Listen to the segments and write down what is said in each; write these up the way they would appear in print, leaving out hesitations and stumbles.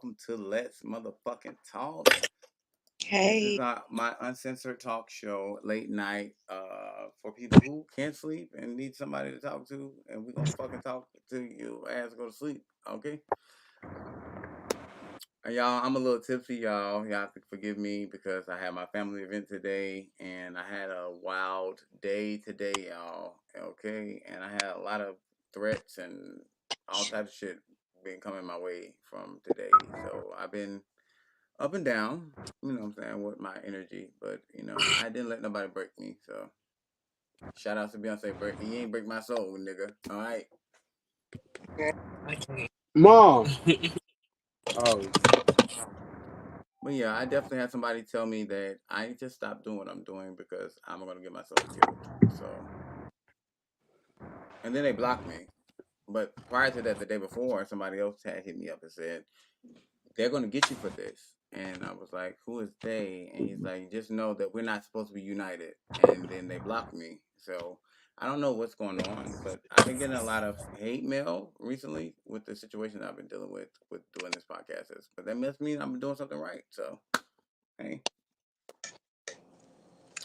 welcome to Let's Motherfucking Talk. This is Hey. my uncensored talk show, late night, for people who can't sleep and need somebody to talk to, and we're gonna fucking talk to you as go to sleep, okay? Y'all, I'm a little tipsy, y'all. Y'all have to forgive me because I had my family event today, and I had a wild day today, y'all. Okay, and I had a lot of threats and all types of shit been coming my way from today. So I've been up and down, you know what I'm saying, with my energy, but I didn't let nobody break me. So shout out to Beyonce, break you ain't break my soul, nigga. All right. I can't. Mom. Oh, But yeah, I definitely had somebody tell me that I just stopped doing what I'm doing because I'm gonna get myself killed. So, and then they blocked me. But prior to that, the day before, somebody else had hit me up and said they're gonna get you for this. And I was like, who is they? And he's like, just know that we're not supposed to be united. And then they blocked me. So I don't know what's going on, but I've been getting a lot of hate mail recently with the situation I've been dealing with doing this podcast. But that must mean I'm doing something right. So hey,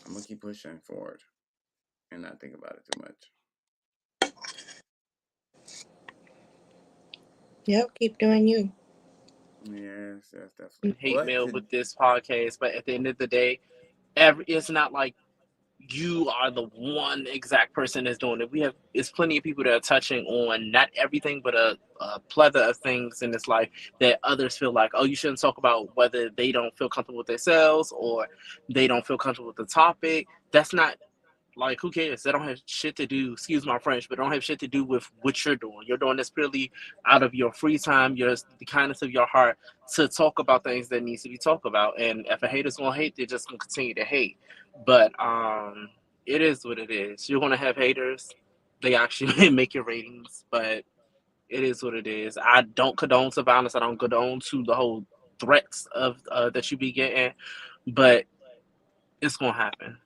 I'm gonna keep pushing forward and not think about it too much. Yep, keep doing you. Yes, definitely. Hate But mail with this podcast, but at the end of the day, it's not like you are the one exact person that's doing it. It's plenty of people that are touching on not everything, but a plethora of things in this life that others feel like, oh, you shouldn't talk about whether they don't feel comfortable with themselves or they don't feel comfortable with the topic. That's not like, who cares? They don't have shit to do. Excuse my French, but don't have shit to do with what you're doing. You're doing this purely out of your free time, the kindness of your heart to talk about things that needs to be talked about. And if a hater's gonna hate, they're just gonna continue to hate. But it is what it is. You're gonna have haters. They actually make your ratings, but it is what it is. I don't condone to violence. I don't condone to the whole threats of that you be getting, but it's gonna happen.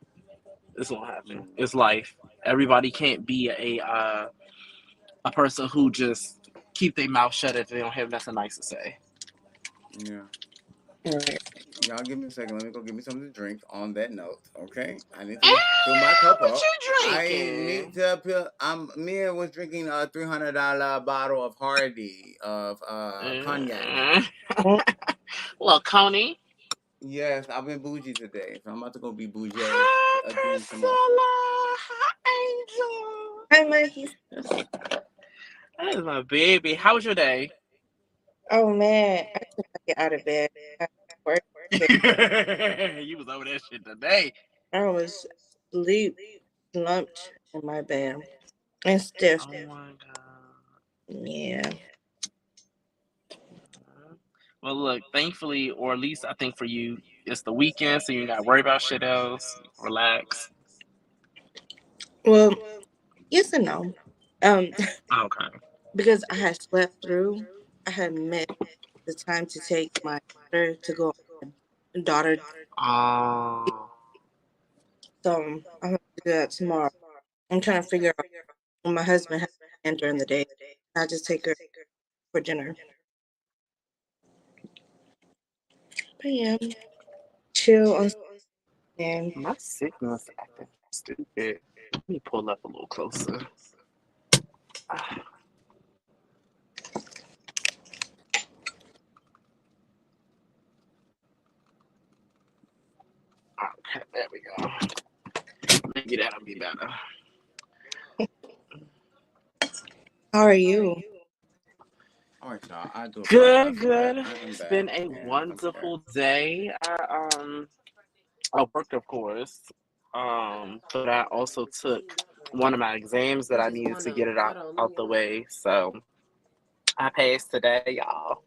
It's gonna happen. mm, It's life. Everybody can't be a person who just keep their mouth shut if they don't have nothing nice to say. yeah. Right. Y'all give me a second. Let me go get me something to drink on that note. Okay. I need to fill my Ah, cup what up. you I need drinking? to fill Mia was drinking a $300 bottle of Hardy of cognac. Mm. Mm, Look, Coney. Yes, I've been bougie today. So I'm about to go be bougie Hi, again some more. Priscilla. Hi, Hi, Mikey. Angel. That is my baby. How was your day? Oh man, I could not get out of bed. I work. You was over that shit today. I was sleep slumped in my bed and stiff. Oh my god. Yeah. Well, look, thankfully, or at least I think for you, it's the weekend, so you ain't got to worry about shit else. Relax. Well, yes and no. Um, Okay. because I had slept through, I had missed the time to take my daughter to go on my daughter. Oh, So I'm gonna do that tomorrow. I'm trying to figure out when my husband has planned during the day. I just take her for dinner. But yeah, chill on and my signal's acting stupid. Let me pull up a little closer. Ah, okay, there we go. Maybe that'll be better. how are you? All right, y'all. I do apologize Good, for that. good. I am It's back been a and I'm prepared. wonderful day. I worked, of course, but I also took one of my exams that I needed to get it out the way. So I passed today, y'all.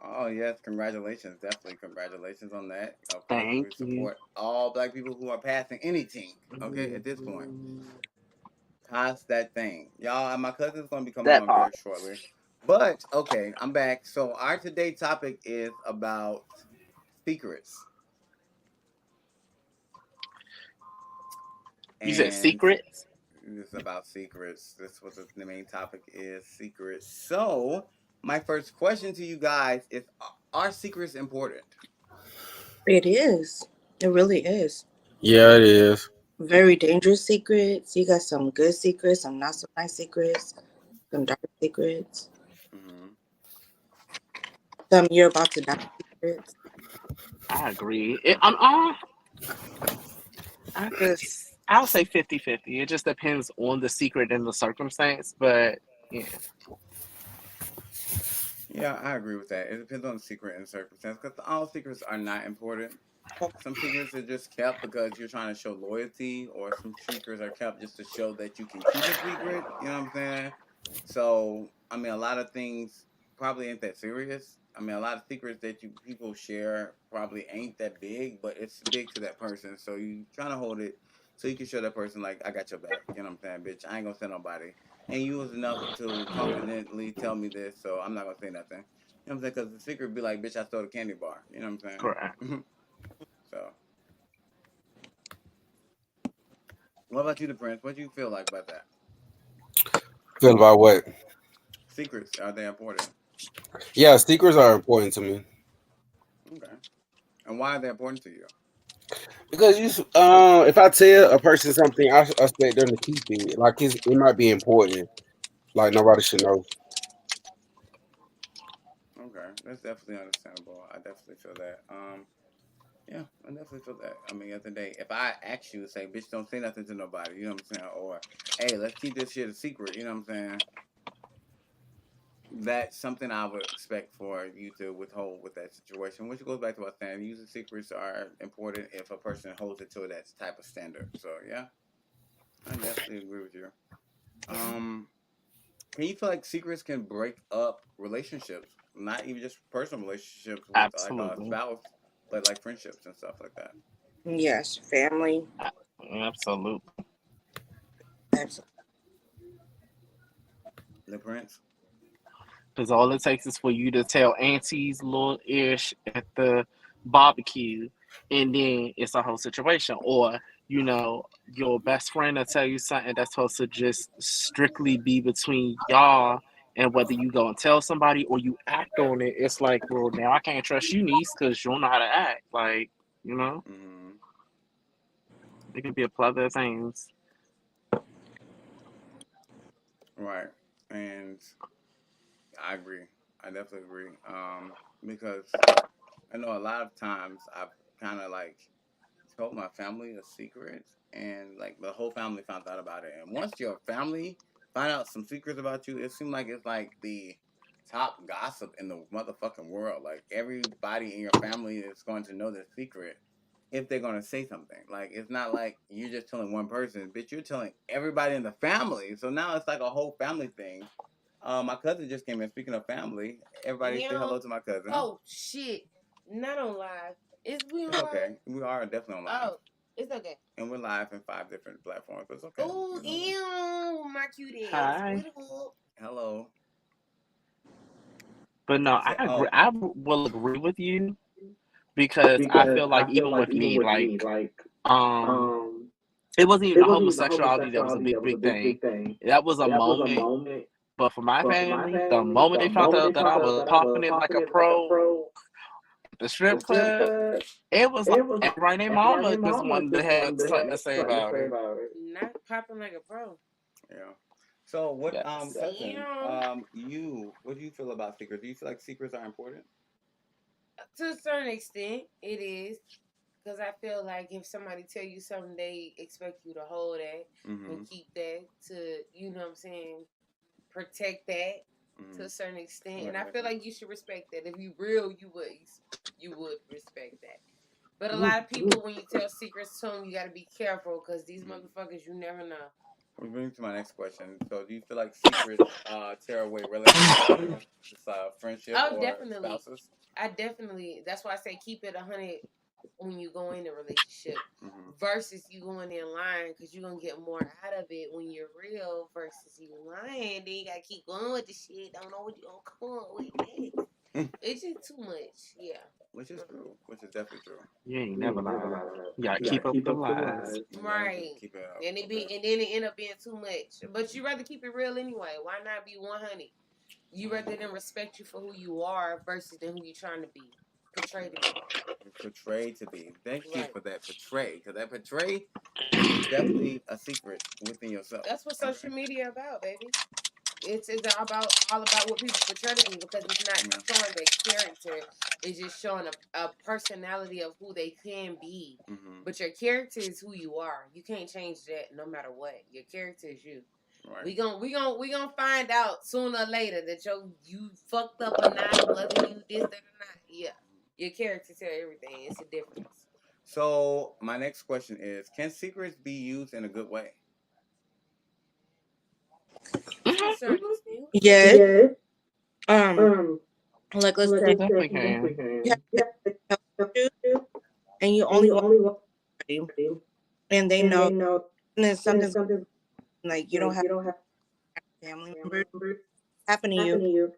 Oh yes, congratulations! Definitely congratulations on that. Of course, we Thank you. support all Black people who are passing anything. Okay, at this point, pass that thing, y'all. And my cousin's gonna be coming That on part. very shortly. But okay, I'm back. So our today topic is about secrets, You said and secrets? it's about secrets. This was the main topic is secrets. So my first question to you guys is: are secrets important? It is. It really is. Yeah, it is. Very dangerous secrets. You got some good secrets, some not so nice secrets, some dark secrets, Hmm. some you're about to die secrets. I agree. I guess I'll say 50-50. It just depends on the secret and the circumstance, but yeah, Yeah, I agree with that. It depends on the secret and circumstance because all secrets are not important. Some secrets are just kept because you're trying to show loyalty, or some secrets are kept just to show that you can keep a secret. You know what I'm saying? So, I mean, a lot of things probably ain't that serious. I mean, a lot of secrets that you people share probably ain't that big, but it's big to that person. So you trying to hold it so you can show that person like I got your back. You know what I'm saying, bitch? I ain't gonna say nobody. And you was enough to confidently tell me this, so I'm not gonna say nothing. You know what I'm saying? Because the secret be like, bitch, I stole a candy bar. You know what I'm correct. saying? So, what about you, the prince? What do you feel like about that? Feel about what? Secrets, are they important? Yeah, secrets are important to me Okay. And why are they important to you? because if I tell a person something, I expect them to keep it. Like it might be important. Like nobody should know. Okay, that's definitely understandable. I definitely feel that. Yeah, I definitely feel that. I mean, at the day, if I ask you to say, "Bitch, don't say nothing to nobody," you know what I'm saying, or "Hey, let's keep this shit a secret," you know what I'm saying? That's something I would expect for you to withhold with that situation, which goes back to what I'm saying. Usually, secrets are important if a person holds it to that type of standard. So, yeah, I definitely agree with you. Um, can you feel like secrets can break up relationships? Not even just personal relationships with like a Absolutely. spouse, but like friendships and stuff like that. Yes, family. Absolutely. Absolutely. The prince. Because all it takes is for you to tell Auntie's little ish at the barbecue, and then it's a whole situation. Or, your best friend will tell you something that's supposed to just strictly be between y'all, and whether you go and tell somebody or you act on it, it's like, well, now I can't trust you, niece, because you don't know how to act. Like, you know, Hmm. it could be a plethora of things. Right. And I agree. I definitely agree. Because I know a lot of times I've kind of like told my family a secret, and like the whole family found out about it. And once your family find out some secrets about you, it seems like it's like the top gossip in the motherfucking world. Like everybody in your family is going to know the secret if they're gonna say something. Like it's not like you're just telling one person, bitch. You're telling everybody in the family. So now it's like a whole family thing. My cousin just came in. Speaking of family, everybody say hello Yo, to my cousin. oh shit, not on live. Is we on It's live? okay. We are definitely on live. Oh, it's okay. And we're live in 5 different platforms, but it's okay. Oh, You know, ew, my cute ass. Hi. What up? hello. But no, So, I agree. oh, I will agree with you because I feel like even with me, like, um, it wasn't even the homosexuality that was a big thing. That was a moment. But for my family, the moment they found out that I was popping it like a pro at the strip club, it was like everybody and their mama just wanted to have something to say about it. Not popping like a pro. yeah. So, what, Yes. cousin, Damn. what do you feel about secrets? Do you feel like secrets are important? To a certain extent, it is. Because I feel like if somebody tell you something, they expect you to hold that and Mm-hmm. keep that to, you know what I'm saying, protect that to Mm-hmm. a certain extent. Right, And I right, feel right. like you should respect that. If you real, you would respect that. But a lot of people, when you tell secrets to them, you got to be careful because these Mm-hmm. motherfuckers, you never know. We bring to my next question. So, do you feel like secrets tear away relationships, just friendship Oh, or definitely. spouses? I definitely, that's why I say keep it 100 when you go in a relationship Mm-hmm. versus you going in lying because you're going to get more out of it when you're real versus you lying. Then you got to keep going with the shit. Don't know what you're going to come up with next. It's just too much. Yeah. Which is true. Which is definitely true. You ain't never lied. You gotta Yeah. keep up with the lies. You gotta Right. keep it up. And Okay. and then it end up being too much. But you rather keep it real anyway. Why not be 100? You rather them respect you for who you are versus than who you're trying to be, portray to be. Portray to be. Thank you Right. for that portray, because that portray is definitely a secret within yourself. That's what social media about, baby. It's all about what people portray to be because it's not showing their character. It's just showing a personality of who they can be. Mm-hmm. But your character is who you are. You can't change that no matter what. Your character is you. Right. We gonna find out sooner or later that you fucked up or not, whether you this that or not. Yeah. Your character tell everything. It's a difference. So my next question is: can secrets be used in a good way? To a certain extent. Yes. Yes. Um, Um, like let's like say You I said, definitely you can. definitely you have can. a You have health to issue do, and you and only you want only want somebody, to do, and they and know, they know, and then and then something's something like you don't like have you don't have family family members members happen to you, happen to you,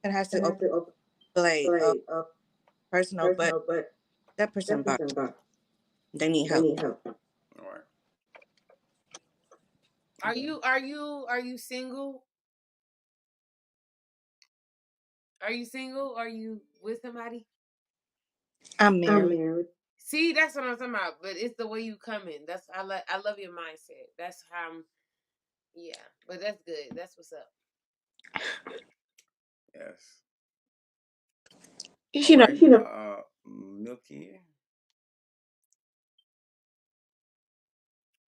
and has to and has open to open like like personal, but personal, but that person that got person got they need they help. need help. All right. Are you single? Are you single? Are you with somebody? I'm I'm married. married. See, that's what I'm talking about. But it's the way you come in. I love your mindset. That's how I'm. Yeah, but that's good. That's what's up. Yes. All You know, right. You know, Milky.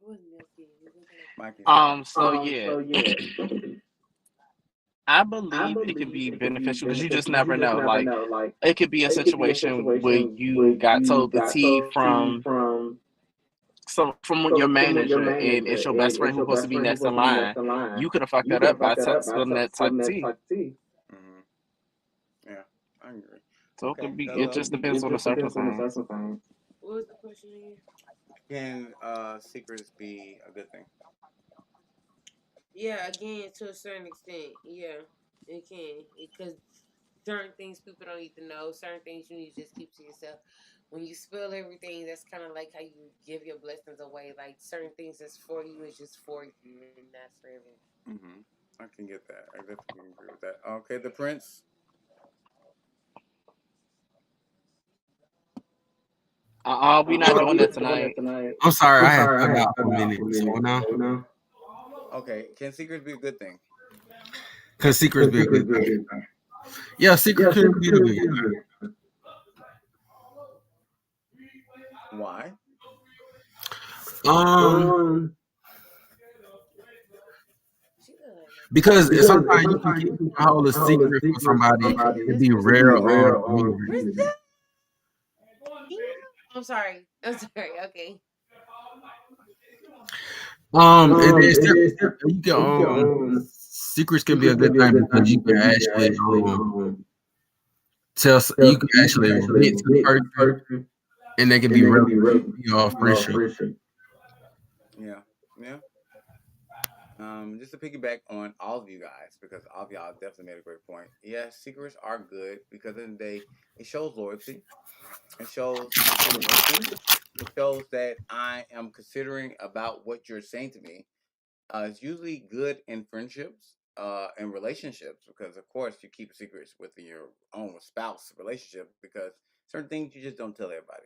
Who's Milky? You looking at? Mikey's here. So yeah, so yeah, I I believe it can believe be it could be beneficial because you just beneficial because you never just know. never Like know. Like it could be a it could be a situation where situation you where got you told the got tea told tea from your from your manager, and manager, it's your and best friend it's who's your supposed to best be friend who's next in supposed to be next line. in line. You could have fucked You that could up have by fucked that up by spilling that type spilling of that tea. type of tea. Mm-hmm. Yeah, I agree. So it Okay. could be. It Hello. just depends It on the just depends on the circumstance. circumstance. What was the question again? Can secrets be a good thing? Yeah, again, to a certain extent, yeah, it can. Because certain things people don't need to know. Certain things you need to just keep to yourself. When you spill everything, that's kind of like how you give your blessings away. Like certain things that's for you is just for you and not for everyone. Mm-hmm. I can get that. I definitely can agree with that. Okay, the prince. We not doing We that not doing that tonight. tonight. I'm sorry, I had cut out for a minute. Okay. So now, Okay, can secrets be a good thing? can secrets Because be a good secrets be a thing? good thing. Yeah, secret Yeah, could secrets be a could good be a thing. good. Why? Um, Um, She look like because because sometimes you can sometimes keep you can hold a hold a secret from secret from somebody. somebody. It This be person real be real weird. Krista? I'm sorry. I'm sorry. Okay. And then And then you can you can secrets can be a secrets good can be a thing good because thing you can because you can actually actually you tell can you can actually actually admit to the admit to the person, person and they can and be they can real be real your friendship. friendship. Yeah, yeah. Just to piggyback on all of you guys, because all of y'all definitely made a great point. Yeah, secrets are good because in the day it shows loyalty, it shows consideration, it shows that I am considering about what you're saying to me. It's usually good in friendships, and relationships, because of course you keep secrets within your own spouse relationship because certain things you just don't tell everybody.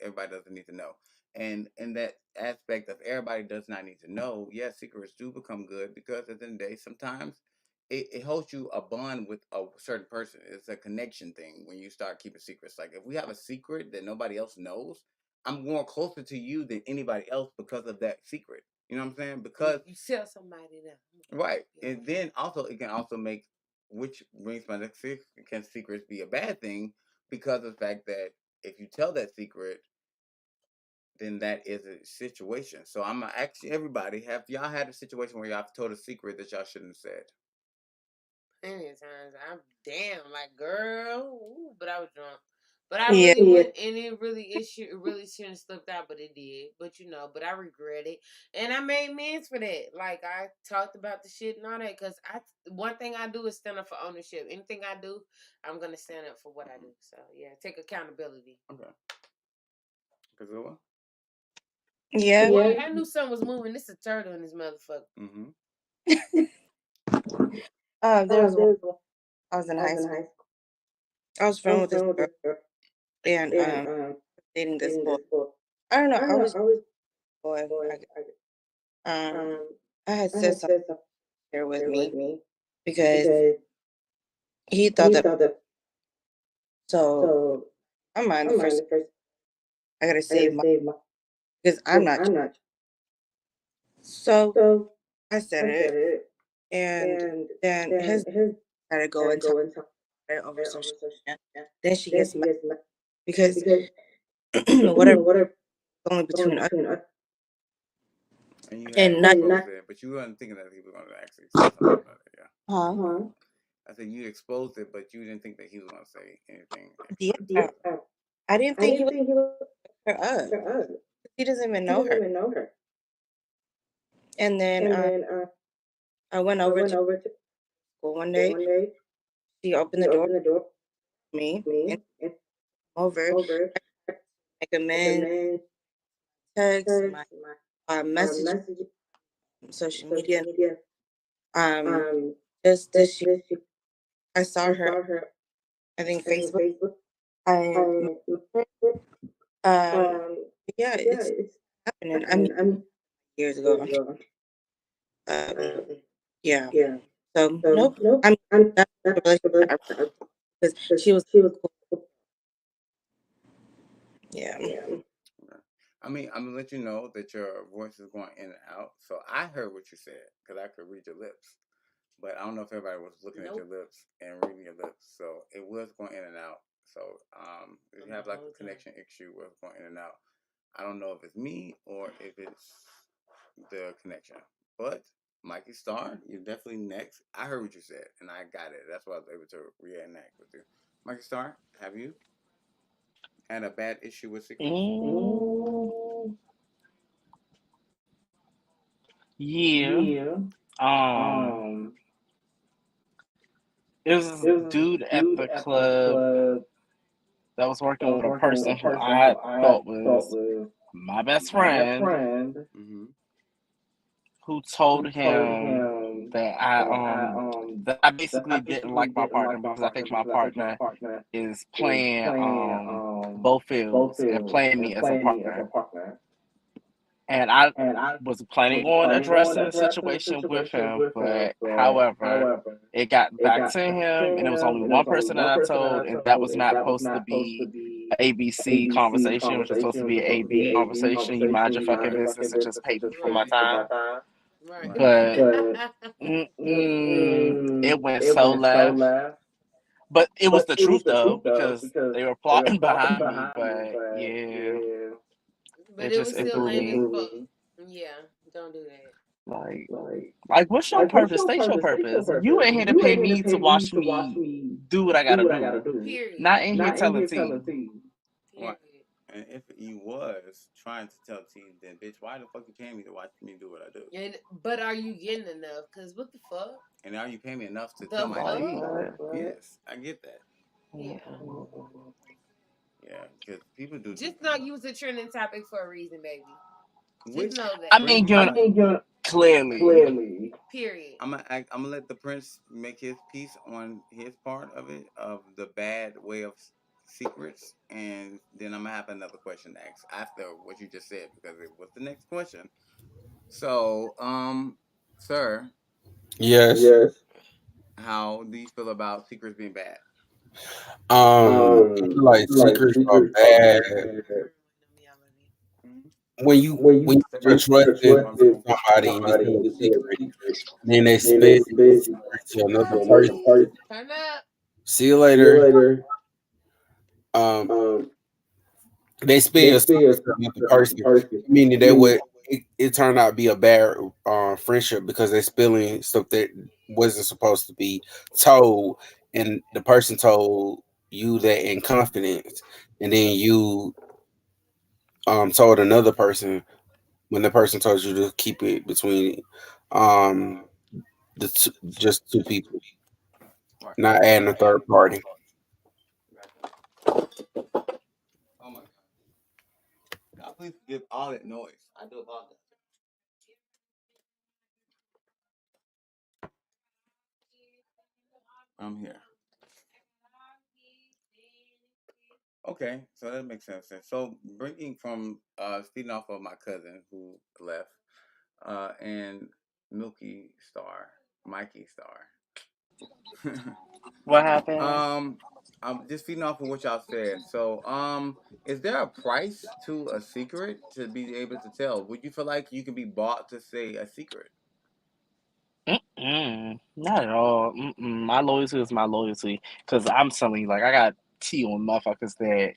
Everybody doesn't need to know. And in that aspect of everybody does not need to know, yes, secrets do become good because at the end of the day, sometimes it holds you a bond with a certain person. It's a connection thing when you start keeping secrets. Like if we have a secret that nobody else knows, I'm more closer to you than anybody else because of that secret. You know what I'm saying? Because You tell somebody that. right, and then also it can also make, which brings my next can secrets be a bad thing because of the fact that if you tell that secret, then that is a situation. So I'm gonna ask everybody: have y'all had a situation where y'all told a secret that y'all shouldn't have said? Plenty of times. I'm damn like girl, ooh, but I was drunk. But I yeah, really would, and it really shouldn't have slipped out, but it did. But but I regret it, and I made amends for that. Like I talked about the shit and all that, because one thing I do is stand up for ownership. Anything I do, I'm gonna stand up for what I do. So yeah, take accountability. Okay, Kazua. yeah. Boy, I knew something was moving. This is a turtle in this motherfucker. Mm-hmm. There's one. I was in high school. I was friends with this girl, and dating this boy. I don't know. I was boy. Um, I had said something there with me because he thought that. So I'm on the first. I gotta save my because I'm not. So I said it, and then his had to go and talk about it over social media. Then she gets mad because whatever only between us And you had and not. exposed it, but you weren't thinking that he was going to actually say something about it. Yeah. Huh? I said you exposed it, but you didn't think that he was going to say anything extra. Yeah. I didn't think he would pick her up. He doesn't even know her. And then I went over to school one day. She opened the door for me and over. Like a man text, my message, social media. Um, just this year, I saw her. I think Facebook. I um, yeah, it's happening. I mean, years ago. Um, yeah. So nope. I mean, that's the relationship because she was cool. Yeah. Okay. I mean, I'm gonna let you know that your voice is going in and out. So I heard what you said because I could read your lips, but I don't know if everybody was looking at your lips and reading your lips. So it was going in and out. So if you have like a connection issue where it's going in and out, I don't know if it's me or if it's the connection. But Mikey Star, you're definitely next. I heard what you said and I got it. That's why I was able to reenact with you. Mikey Star, have you had a bad issue with secrets? Mm, yeah. Um, it was this dude at the club that was working with a person who I thought was my best friend, Mm-hmm. who told him that I basically didn't like my partner because I think my partner is playing both fields and playing me as a partner. And I was planning on addressing the situation with him, but however, it got back to him, and it was only one person that I told, and that was not supposed to be an ABC conversation. It was just supposed to be an AB conversation. You mind your fucking business and just pay me for my time. Right. But it went so left. But it was the truth though, because they were plotting behind me. But yeah, But it was it still threw lame as me. fuck. Yeah, don't do that. Like, what's your purpose? State your purpose. You ain't here to pay me to watch me do what I gotta do. Period. Not in here telling T. What? Period. And if you was trying to tell T, then bitch, why the fuck you paying me to watch me do what I do? But are you getting enough? Cause what the fuck? And are you paying me enough to tell The my Like, T? fuck? Yes, I get that. Yeah. Yeah, because people do Just too not much. use a trending topic for a reason, baby. Just Which know I that. mean, prince? you're clearly. Period. I'm gonna let the prince make his piece on his part of it of the bad way of secrets, and then I'm gonna have another question to ask after what you just said because it was the next question. So, sir, Yes. how do you feel about secrets being bad? I feel like secrets are bad Mm-hmm. when you're trusting somebody and you tell a secret, then they spill the secret to another person. Turn up. See you later. Um, they spill your secret to another person, meaning that would it turned out to be a bad friendship because they're spilling stuff that wasn't supposed to be told, and the person told you that in confidence, and then you told another person when the person told you to keep it between um just two people, Right. not adding a third party. Gotcha. Oh my God. God, please forgive all that noise. I do apologize. I'm here. Okay, so that makes sense. And so bringing from speeding off of my cousin who left, and Milky Star, Mikey Star. What happened? um, I'm just feeding off of what y'all said. So, is there a price to a secret to be able to tell? Would you feel like you can be bought to say a secret? Not at all. My loyalty is my loyalty. Cause I'm telling you, like I got tea on motherfuckers that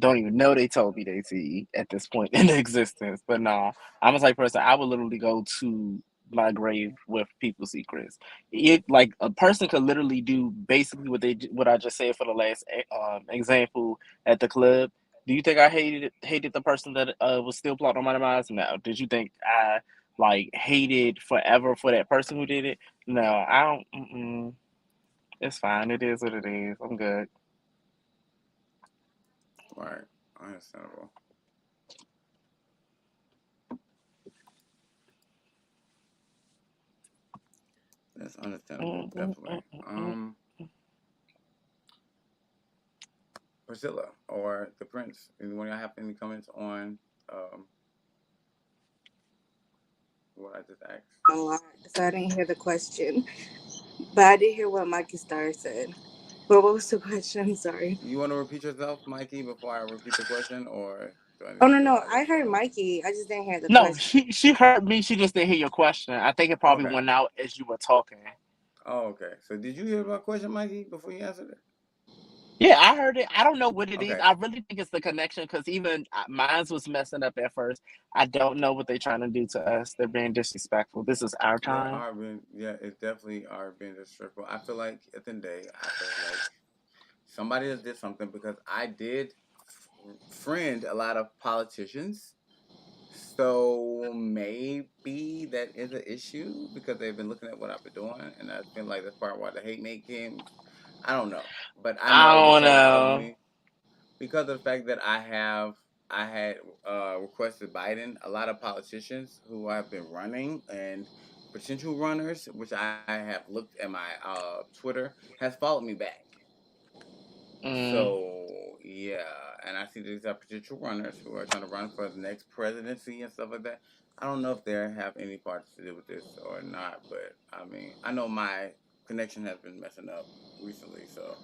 don't even know they told me they tea at this point in existence. But nah, I'm a type of person. I would literally go to my grave with people's secrets. It like a person could literally do basically what I just said for the last example at the club. Do you think I hated the person that was still plotting on my demise? No. Did you think I like hated forever for that person who did it? No, I don't. It's fine. It is what it is. I'm good. Right, understandable. That's understandable, Mm, mm, definitely. mm, mm, Priscilla or the Prince. Anyone y'all have any comments on um what I just asked? A lot, so I didn't hear the question, but I did hear what Mikey Star said. But what was the question? I'm sorry. You want to repeat yourself, Mikey, before I repeat the question, or do I Oh need no, to do no, all I this? heard Mikey. I just didn't hear the No, question. she heard me. She just didn't hear your question. I think it probably Okay. went out as you were talking. Oh, okay. So did you hear my question, Mikey, before you answered it? Yeah, I heard it. I don't know what it is. Okay. I really think it's the connection because even mine's was messing up at first. I don't know what they're trying to do to us. They're being disrespectful. This is our They time. are being, yeah, it definitely are being disrespectful. I feel like at the end of the day, I feel like somebody has did something because I did friend a lot of politicians. So maybe that is an issue because they've been looking at what I've been doing, and I feel like that's part of why the hate make came. I don't know, but I I know don't because of know. me, because of the fact that I had requested Biden. A lot of politicians who have been running and potential runners, which I have looked at my Twitter, has followed me back. Mm, So yeah, and I see these are potential runners who are trying to run for the next presidency and stuff like that. I don't know if they have any parts to do with this or not, but I mean, I know my connection has been messing up recently, so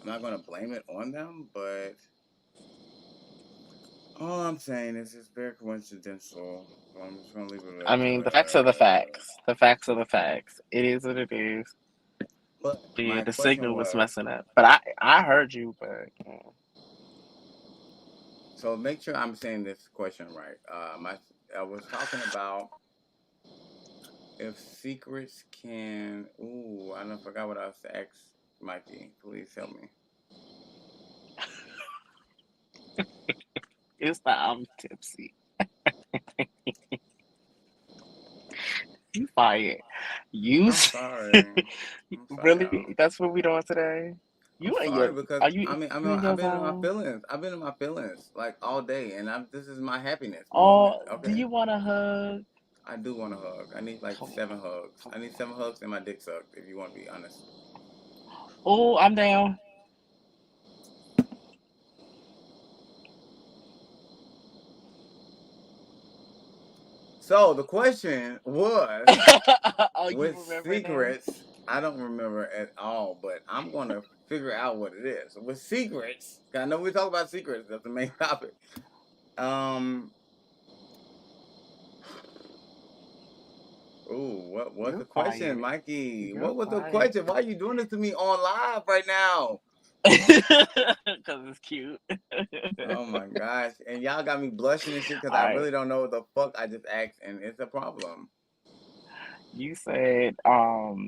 I'm not gonna blame it on them, but all I'm saying is it's very coincidental. So I'm just gonna leave it I at mean, the facts are the that. facts. The facts are the facts. It is what it is. But But yeah, my the question signal was was, messing up. But I heard you. But so make sure I'm saying this question right. I was talking about if secrets can. Ooh, I don't forgot what I was to ask Mikey. Please help me. it's that I'm tipsy. You fired. You I'm sorry. I'm sorry, y'all. really? That's what we doing today? I'm You and sorry your because are you you in I've your been in my zone? feelings. I've been in my feelings like all day, and this is my happiness moment. Oh, do Okay, you want a hug? I do want a hug. I need like Come on, 7 hugs. come I need on. 7 hugs and my dick sucked. If you want to be honest. Oh, I'm down. So the question was, Oh, you with remember now? secrets, I don't remember at all, but I'm gonna figure out what it is. With secrets, I know we talk about secrets. That's the main topic. Um. Ooh, what was You're the question, quiet. Mikey? You're What was the quiet. question? Why are you doing this to me on live right now? Because it's cute. Oh my gosh! And y'all got me blushing and shit because All I right. really don't know what the fuck I just asked, and it's a problem. You said, oh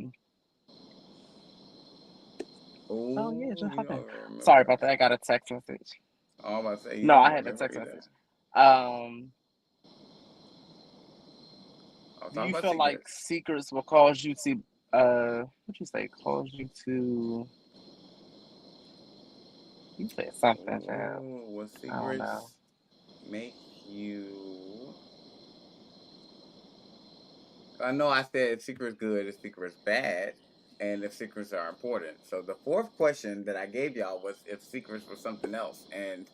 yeah, it Ooh, just you happened. don't even Sorry remember. about that. I got a text message. Oh, I'm about to say you No, don't I even had a remember text either. message. Um, I'll do talk you about feel like secrets. secrets will cause you to, what you say, cause you to, you said something, child. Ooh, what I don't know. secrets make you? I know I said secret's good, and secret's bad. and if secrets are important. So the fourth question that I gave y'all was if secrets were something else, and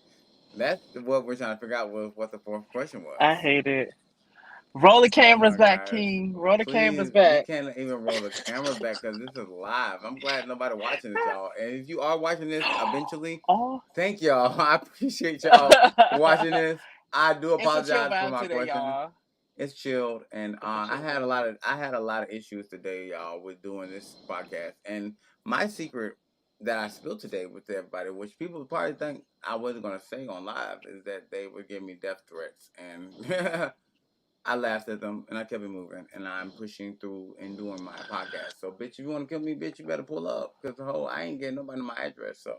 that's what we're trying to figure out was what the fourth question I was. hate it. Roll the Oh cameras my back, gosh. King. Roll the cameras Please, we back. can't even roll the cameras back because this is live. I'm glad nobody watching this, y'all. And if you are watching this eventually, Oh. thank y'all. I appreciate y'all for watching this. I do It's a chill apologize for vibe my today, question. y'all. It's chilled, and It's a chill vibe. I had a lot of issues today, y'all, with doing this podcast. And my secret that I spilled today with everybody, which people probably think I wasn't gonna say on live, is that they would give me death threats, and I laughed at them and I kept it moving, and I'm pushing through and doing my podcast. So, bitch, if you want to kill me, bitch, you better pull up, because the whole I ain't getting nobody my address. So,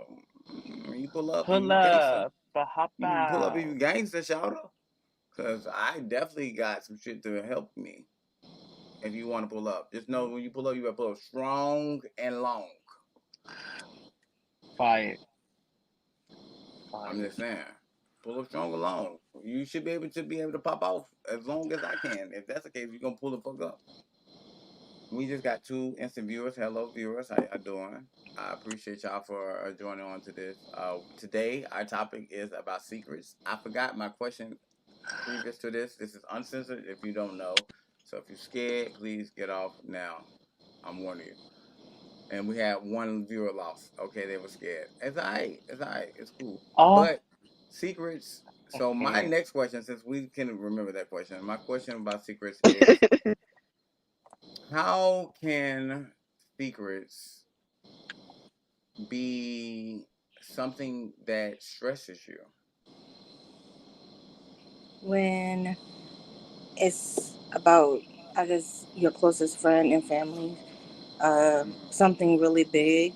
you pull up if Pull you gangster. up. But hop You pull up if you out. gangster, shout out. Because I definitely got some shit to help me if you want to pull up. Just know when you pull up, you better pull up strong and long. Fight. I'm Fight. just saying. Pull up strong and long. You should be able to pop off as long as I can. If that's the case, you're gonna pull the fuck up. We just got 2 instant viewers. Hello, viewers. How y'all doing? I appreciate y'all for joining on to this. Today, our topic is about secrets. I forgot my question previous to this. This is uncensored if you don't know. So if you're scared, please get off now. I'm warning you. And we had 1 viewer lost. Okay, they were scared. It's all right. It's all right. It's cool. Oh. But secrets. So my Okay. next question, since we can remember that question, my question about secrets is how can secrets be something that stresses you? When it's about, I guess, your closest friend and family, something really big,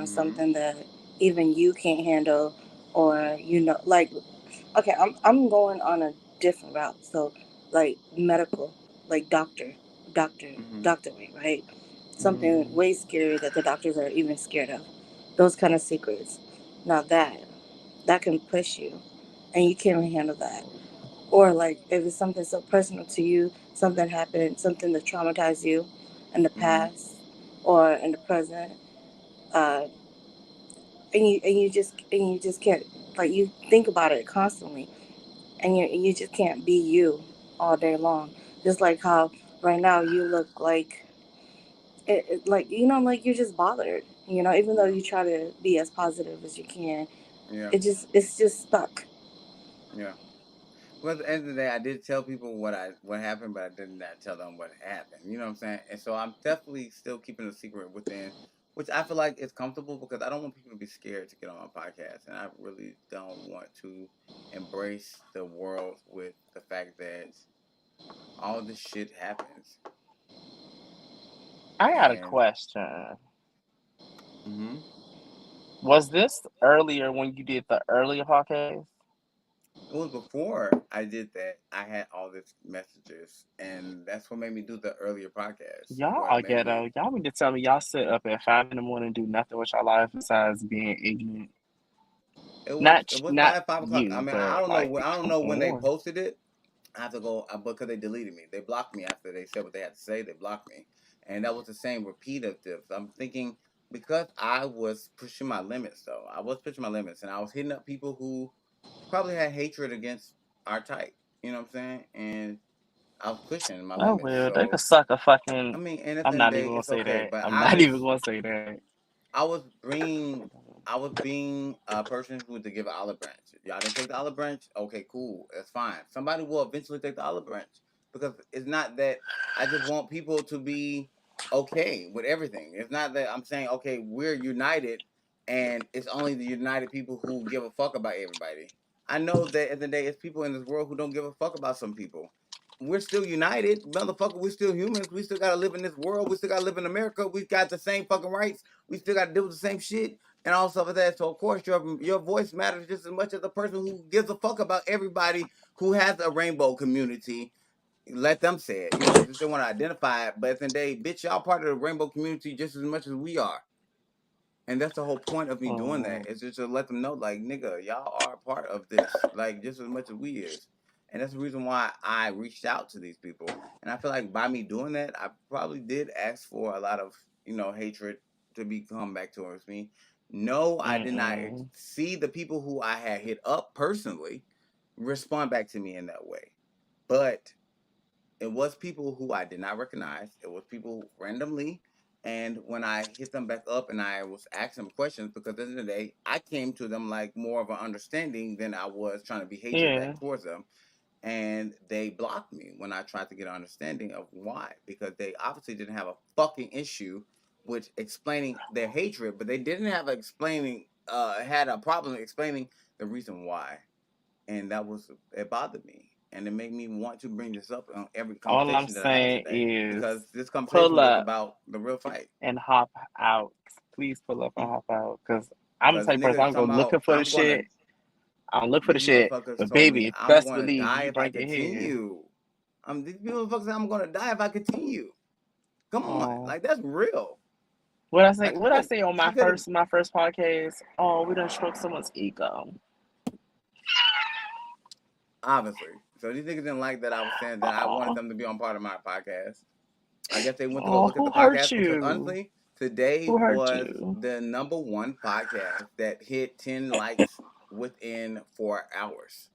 Mm-hmm. something that even you can't handle, or like, okay, I'm going on a different route. So, like medical, like doctor, Mm-hmm. doctorate, right? Mm-hmm. Something way scary that the doctors are even scared of. Those kind of secrets. Now that can push you, and you can't handle that. Or like if it's something so personal to you, something happened, something that traumatized you in the Mm-hmm. past or in the present, uh, and you just can't, like, you think about it constantly, and you just can't be you all day long. Just like how right now you look like like like you're just bothered. Even though Yeah. you try to be as positive as you can, Yeah. it's just stuck. Yeah. Well, at the end of the day, I did tell people what happened, but I did not tell them what happened. You know what I'm saying? And so I'm definitely still keeping a secret within, which I feel like is comfortable because I don't want people to be scared to get on my podcast, and I really don't want to embrace the world with the fact that all this shit happens. I got a And question. hmm Was this earlier when you did the earlier podcast? it was before I did that. I had all these messages, and that's what made me do the earlier podcast. Y'all What are made me ghetto. Y'all mean to tell me y'all sit up at 5 in the morning and do nothing with your life besides being ignorant? it was Not by 5 o'clock. I you, mean, but like, I don't come know when they on. posted it. I have to go because they deleted me. They blocked me after they said what they had to say. They blocked me, and that was the same repeat of this. I'm thinking because I was pushing my limits, though. I was pushing my limits, and I was hitting up people who probably had hatred against our type. You know what I'm saying? And I was pushing my Oh limits. well, they could So suck a fucking. I mean, and at the I'm end of not the day, even gonna it's say okay. that. But I'm not even gonna say that. I was being I was being a person who to give an olive branch. Y'all didn't take the olive branch? Okay, cool. That's fine. Somebody will eventually take the olive branch because it's not that I just want people to be okay with everything. It's not that I'm saying okay, we're united and it's only the united people who give a fuck about everybody. I know that at the end of the day, it's people in this world who don't give a fuck about some people. We're still united, motherfucker. We're still humans. We still gotta live in this world. We still gotta live in America. We got the same fucking rights. We still got to deal with the same shit and all stuff like that. So of course your voice matters just as much as the person who gives a fuck about everybody who has a rainbow community. Let them say it, if they want to identify it. But at the end of the day, bitch, y'all part of the rainbow community just as much as we are. And that's the whole point of me doing that. Mm. Is just to let them know, like, nigga, y'all are a part of this, like, just as much as we is. And that's the reason why I reached out to these people. And I feel like by me doing that, I probably did ask for a lot of hatred to be come back towards me. No, I did not Mm-mm. see the people who I had hit up personally respond back to me in that way. But it was people who I did not recognize. It was people randomly. And when I hit them back up and I was asking them questions, because at the end of the day, I came to them like more of an understanding than I was trying to be hatred back Yeah. towards them. And they blocked me when I tried to get an understanding of why. Because they obviously didn't have a fucking issue with explaining their hatred, but they didn't have had a problem explaining the reason why. And it bothered me. And it made me want to bring this up on every All I'm conversation that I have saying today. is Because this pull conversation was up about the real fight. and hop out. Please pull up and hop out. Cause I'm the Because type of person niggas I'm talking gonna looking about, for the shit. I'm looking for the these shit. motherfuckers But told me baby, I'm best going to believe die you if I bring it here. continue. These motherfuckers say I'm going to die if I continue. Come on. Oh. Like, that's real. What I say? Like, What I say on I my could have, first podcast? Oh, we done struck someone's ego. obviously. So these niggas didn't like that I was saying that I wanted Oh, them to be on part of my podcast. I guess they went to go oh, look at who the hurt podcast because you? honestly, today Who hurt was you? the number one podcast that hit 10 likes within 4 hours.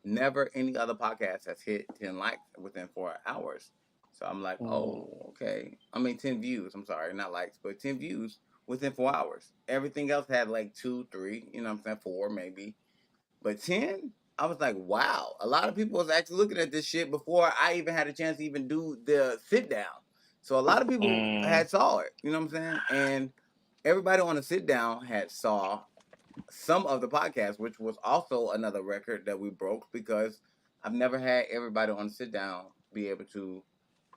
Never any other podcast has hit 10 likes within 4 hours. So I'm like, Mm, oh, okay. I mean, 10 views. I'm sorry, not likes, but 10 views within 4 hours. Everything else had like two, three, you know what I'm saying? Four, maybe. But 10, I was like, wow. A lot of people was actually looking at this shit before I even had a chance to even do the sit down. So a lot of people mm, had saw it, you know what I'm saying? And everybody on the sit down had saw some of the podcast, which was also another record that we broke because I've never had everybody on the sit down be able to.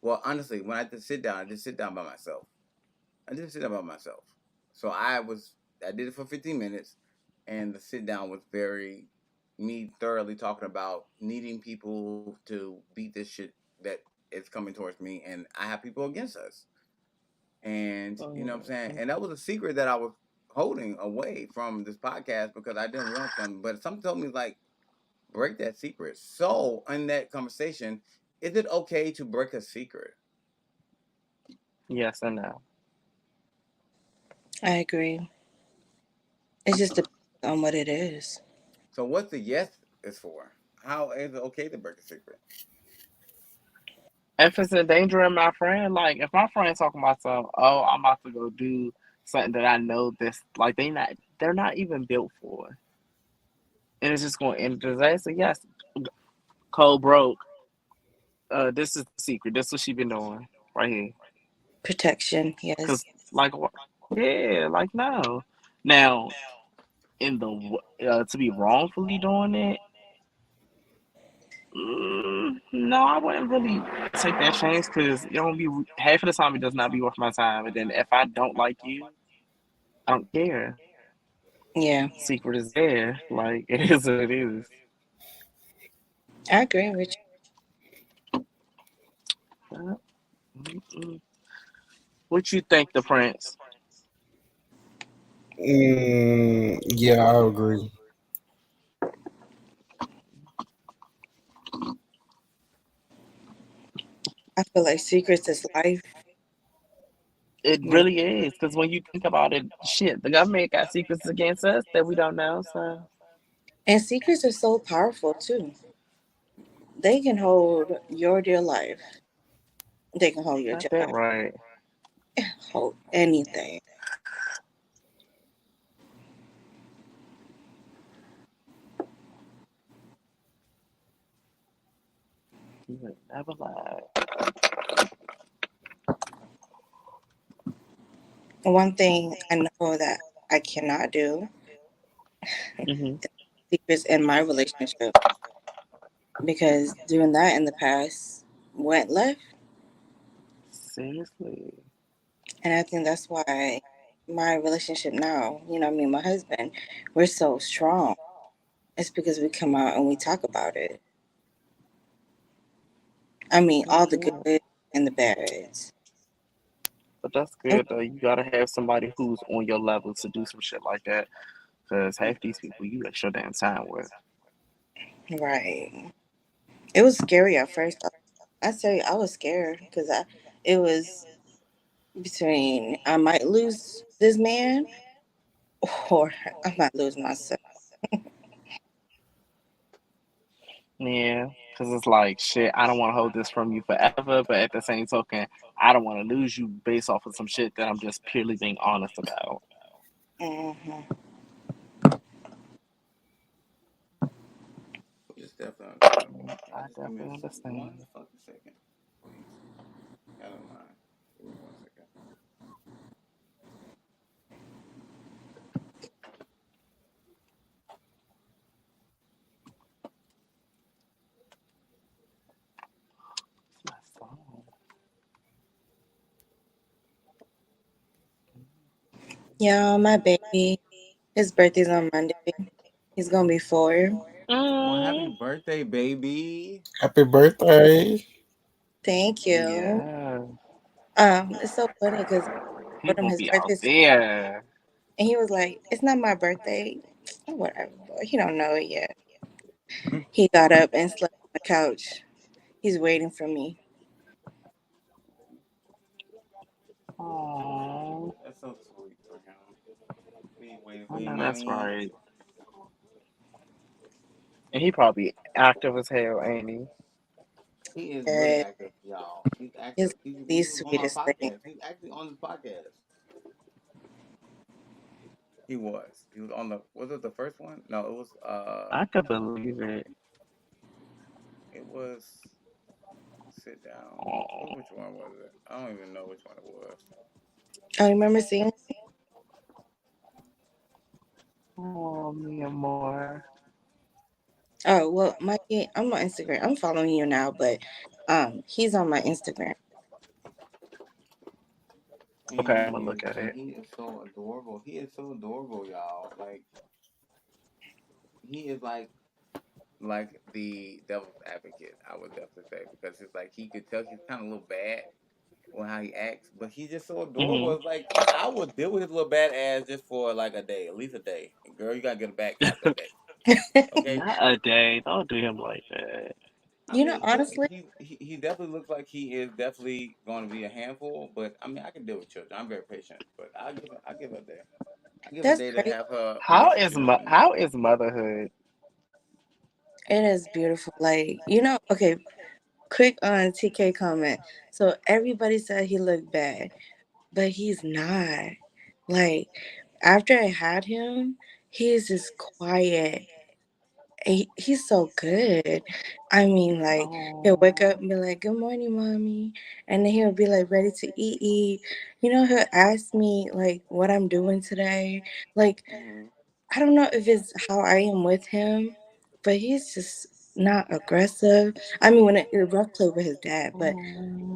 Well, honestly, when I did sit down, I just sit down by myself. I did sit down by myself. So I did it for 15 minutes, and the sit down was very me thoroughly talking about needing people to beat this shit that is coming towards me, and I have people against us. And you know what I'm saying? mm. And that was a secret that I was holding away from this podcast because I didn't want them. But something told me like break that secret. So in that conversation, is it okay to break a secret? Yes and no. I agree. It just depends on what it is. So what's the yes is for? How is it okay to break a secret? If it's a danger in my friend, like if my friend talking about something, oh, I'm about to go do something that I know this, like they're not even built for, and it's just going to end in disaster. Yes, cold broke. This is the secret. This is what she been doing right here. Protection, Cause yes. like, yeah, like no. Now, in the to be wrongfully doing it, no, I wouldn't really take that chance because it don't be half of the time it does not be worth my time. And then if I don't like you, I don't care. Yeah, Secret is there. Like it is what it is. I agree with Uh, mm-mm. What you think, the prince? Yeah, I agree. you. I feel like secrets is life. It You know, really is because when you think about it, shit, the government got secrets against us that we don't know. So and secrets are so powerful too. They can hold your dear life. They can hold your got that job, right. hold anything. You would never lie. And one thing I know that I cannot do Mm-hmm. secrets in my relationship because doing that in the past went left. Seriously. And I think that's why my relationship now, me and my husband, we're so strong. It's because we come out and we talk about it. I mean, That's all the good. good and the bads. But that's good though. You gotta have somebody who's on your level to do some shit like that. Because half these people you waste your damn time with. Right. It was scary at first. I say I was scared because it was. between I might lose this man or I might lose myself. Yeah, because it's like shit. I don't want to hold this from you forever, but at the same token, I don't want to lose you based off of some shit that I'm just purely being honest about. Hmm. It's definitely understandable. I Just give me definitely one understand. fucking second, please. I don't mind. Give me 1 second. It's my song. Yeah, my baby. His birthday's on Monday. He's gonna be 4. Well, happy Mm, birthday, baby. Happy birthday. Thank you. yeah, It's so funny because he told him gonna his be out birthday, there. and he was like, "It's not my birthday." Whatever, boy. He don't know it yet. He got up and slept on the couch. He's waiting for me. Oh, That's so sweet for him. We waiting I for your know that's mommy. right. And he probably active as hell, ain't he? He is really Uh, active, y'all. He's he's active. He the was on our sweetest thing. podcast. He's actually on the podcast. He was. He was on the. Was it the first one? No, it was. I could believe it. It was. Sit down. Oh, Which one was it? I don't even know which one it was. I remember seeing. oh, me more. Oh well, Mikey, I'm on Instagram. I'm following you now, but he's on my Instagram. Okay, And I'm gonna he is, look at and it. he is so adorable. He is so adorable, y'all. Like he is like the devil's advocate. I would definitely say because it's like he could tell he's kind of a little bad on how he acts, but he's just so adorable. Hmm. It's like I would deal with his little bad ass just for like a day, at least a day. And girl, you gotta get it back after a day, okay? Not a day. Don't do him like that. I You know, mean, look, honestly, he definitely looks like he is definitely going to be a handful. But I mean, I can deal with children. I'm very patient, but I give her a day. I give a that's day to crazy. have her relationship with me. How is motherhood? It is beautiful. Like okay. Quick on TK comment. So everybody said he looked bad, but he's not. Like after I had him, he is just quiet. He's so good. I mean, like he'll wake up Oh, and be like, "Good morning, mommy," and then he'll be like ready to eat. He'll ask me like what I'm doing today. Like Hmm. I don't know if it's how I am with him, but he's just not aggressive. I mean, when it rough play with his dad, but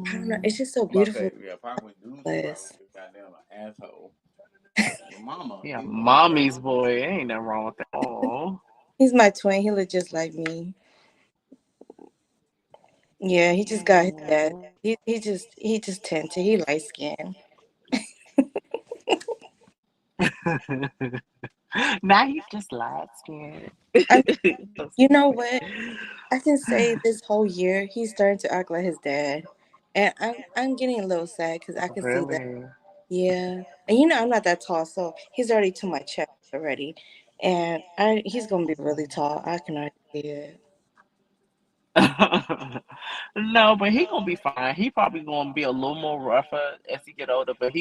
I don't know. mm, It's just so I'm about to beautiful. say, yeah, probably when dudes play with Plus, this goddamn asshole. Your mama, yeah, you know, mommy's girl. boy. Ain't nothing wrong with that. Oh, he's my twin. He look just like me. Yeah, he just got his dad. oh. He just tinted. He light skinned. Now you just light skin. I mean, So you know stupid. what? I can say this whole year he's starting to act like his dad, and I'm getting a little sad because I can see that. Really? Yeah, and I'm not that tall, so he's already to my chest already, and he's gonna be really tall. I can already see it. No, but he gonna be fine. He probably gonna be a little more rougher as he get older, but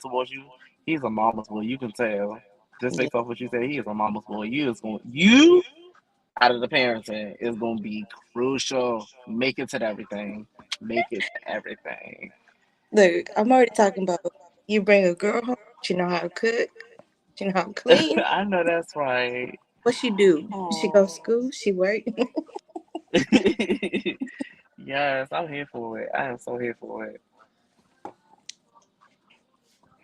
towards you, he's a mama's boy. You can tell. Just Yeah, based off what you said, he is a mama's boy. You out of the parenting is gonna be crucial. Make it to everything. Make it to everything. look, I'm already talking about you bring a girl home. She know how to cook. She know how to clean. I know that's right. What she do? She go to Oh. school. She work. Yes, I'm here for it. I am so here for it.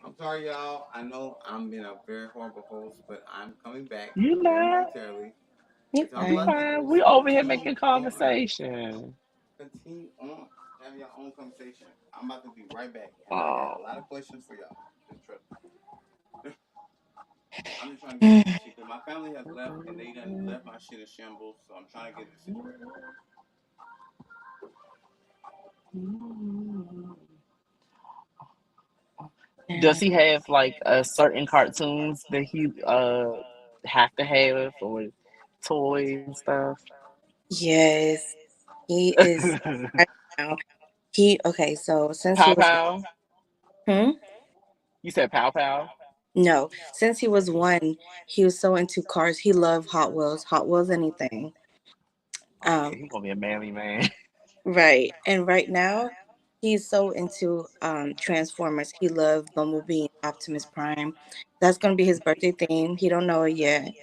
I'm sorry, y'all. I know I'm being a very horrible host, but I'm coming back You very not. momentarily You to talk You fine. about fine. Eagles. We over here Continue making on. conversation. Continue on having your own conversation. I'm about to be right back, and I got a lot Oh. of questions for y'all. Just trust me. I'm just trying to get this shit because my family has left and they done left my shit in shambles. So I'm trying to get it situated. Does he have like a certain cartoons that he have to have or toys and stuff? Yes, he is right now. He okay, so since he Pow was pow. hmm? You said pow pow. No, since he was one, he was so into cars. He loved Hot Wheels, anything. Oh yeah, Um, he gonna be a manly man. right. And right now, he's so into Transformers. He loved Bumblebee and Optimus Prime. That's gonna be his birthday theme. He don't know it yet.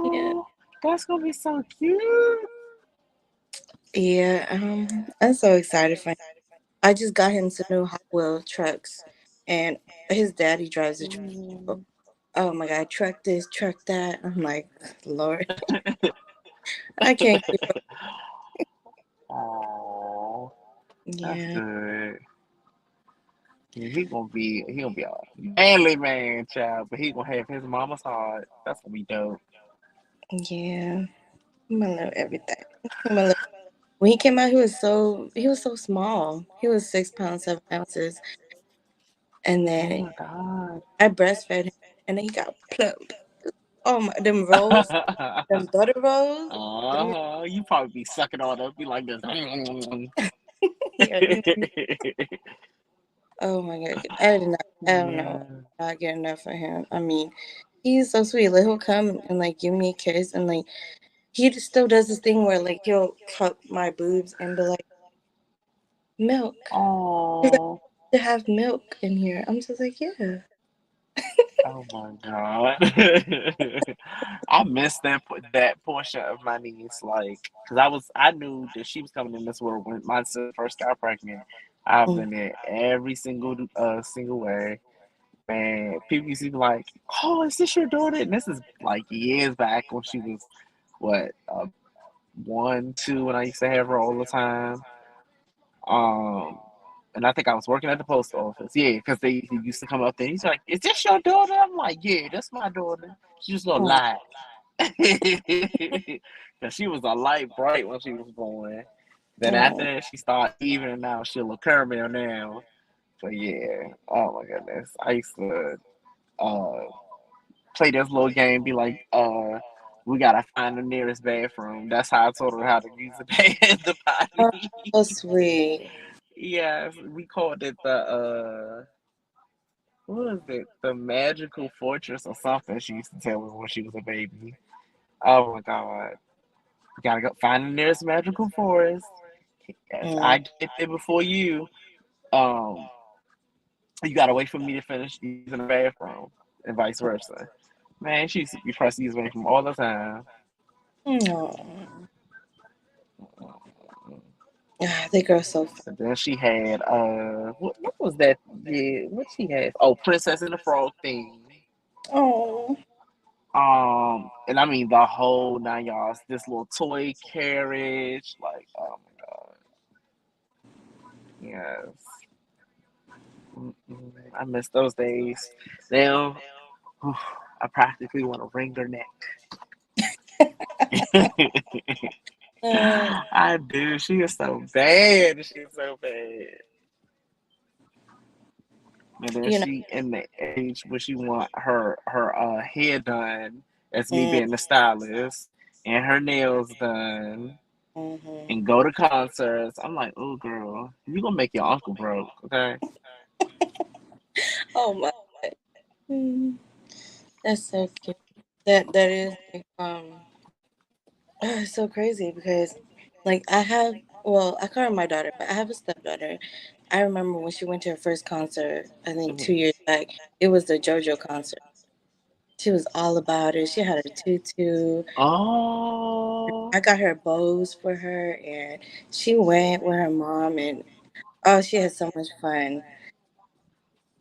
Yeah. Oh, that's gonna be so cute. Yeah, I'm so excited for him. I just got him some new Hot Wheel trucks, and his daddy drives the truck. So, Mm. oh my God, truck this, truck that. I'm like, Lord, I can't keep up. Oh, that's Yeah, good. Yeah, he gonna be a manly man, child, but he gonna have his mama's heart. That's gonna be dope. yeah. I'm gonna love everything. I'm gonna love. When he came out, he was so small. He was 6 pounds 7 ounces, and Oh then my god. I breastfed him, and then he got plump. Oh my, them rolls, them butter rolls. Them, Uh-huh. You probably be sucking all up, be like this. yeah, oh my God, I don't know, Yeah. not get enough of him. I mean, he's so sweet. Like he'll come and like give me a kiss, and like he just still does this thing where like he'll cup my boobs and be like milk. He's like Oh. to have milk in here. I'm just like yeah. Oh my god. I missed that portion of my niece, like, cause I knew that she was coming in this world when my sister first got pregnant. I've Mm, been there every single way. Man, people used to be like, "Oh, is this your daughter?" And this is like years back when she was what 1, 2, and I used to have her all the time. Um, and I think I was working at the post office. Yeah, because he used to come up there. He's like, "Is this your daughter?" I'm like, "Yeah, that's my daughter." She just gonna mm, lie, because she was a light bright when she was born. Then after mm, that, she started evening out. She a little caramel now. But yeah, oh my goodness, I used to uh play this little game. Be like, we gotta find the nearest bathroom. That's how I told her how to use the oh, potty. so sweet. Yes, we called it the what was it? The magical fortress or something. She used to tell me when she was a baby. Oh my god. You gotta go find the nearest magical forest. If Mm, I get there before um you gotta wait for me to finish using the bathroom and vice versa. Man, she used to be pressing to use the bathroom all the time. no. Ah, that girl's so fun. And then she had what was that? Yeah, what she had? Oh, Princess and the Frog theme. Oh, And I mean the whole 9 yards. This little toy carriage, like, oh my god, yes. I miss those days. Now, whew, I practically want to wring her neck. uh, I do. She is so bad. She is so bad. And then you know. she in the age where she want her hair done as me Mm, being the stylist and her nails done hmm. and go to concerts. I'm like, oh girl, you gonna make your uncle broke, okay? Oh my. Mm, that's so cute. That is like it's so crazy because like I call her my daughter, but I have a stepdaughter. I remember when she went to her first concert, I think Mhm. 2 years back. It was the JoJo concert. She was all about it. She had a tutu. Oh, I got her bows for her, and she went with her mom, and oh, she had so much fun.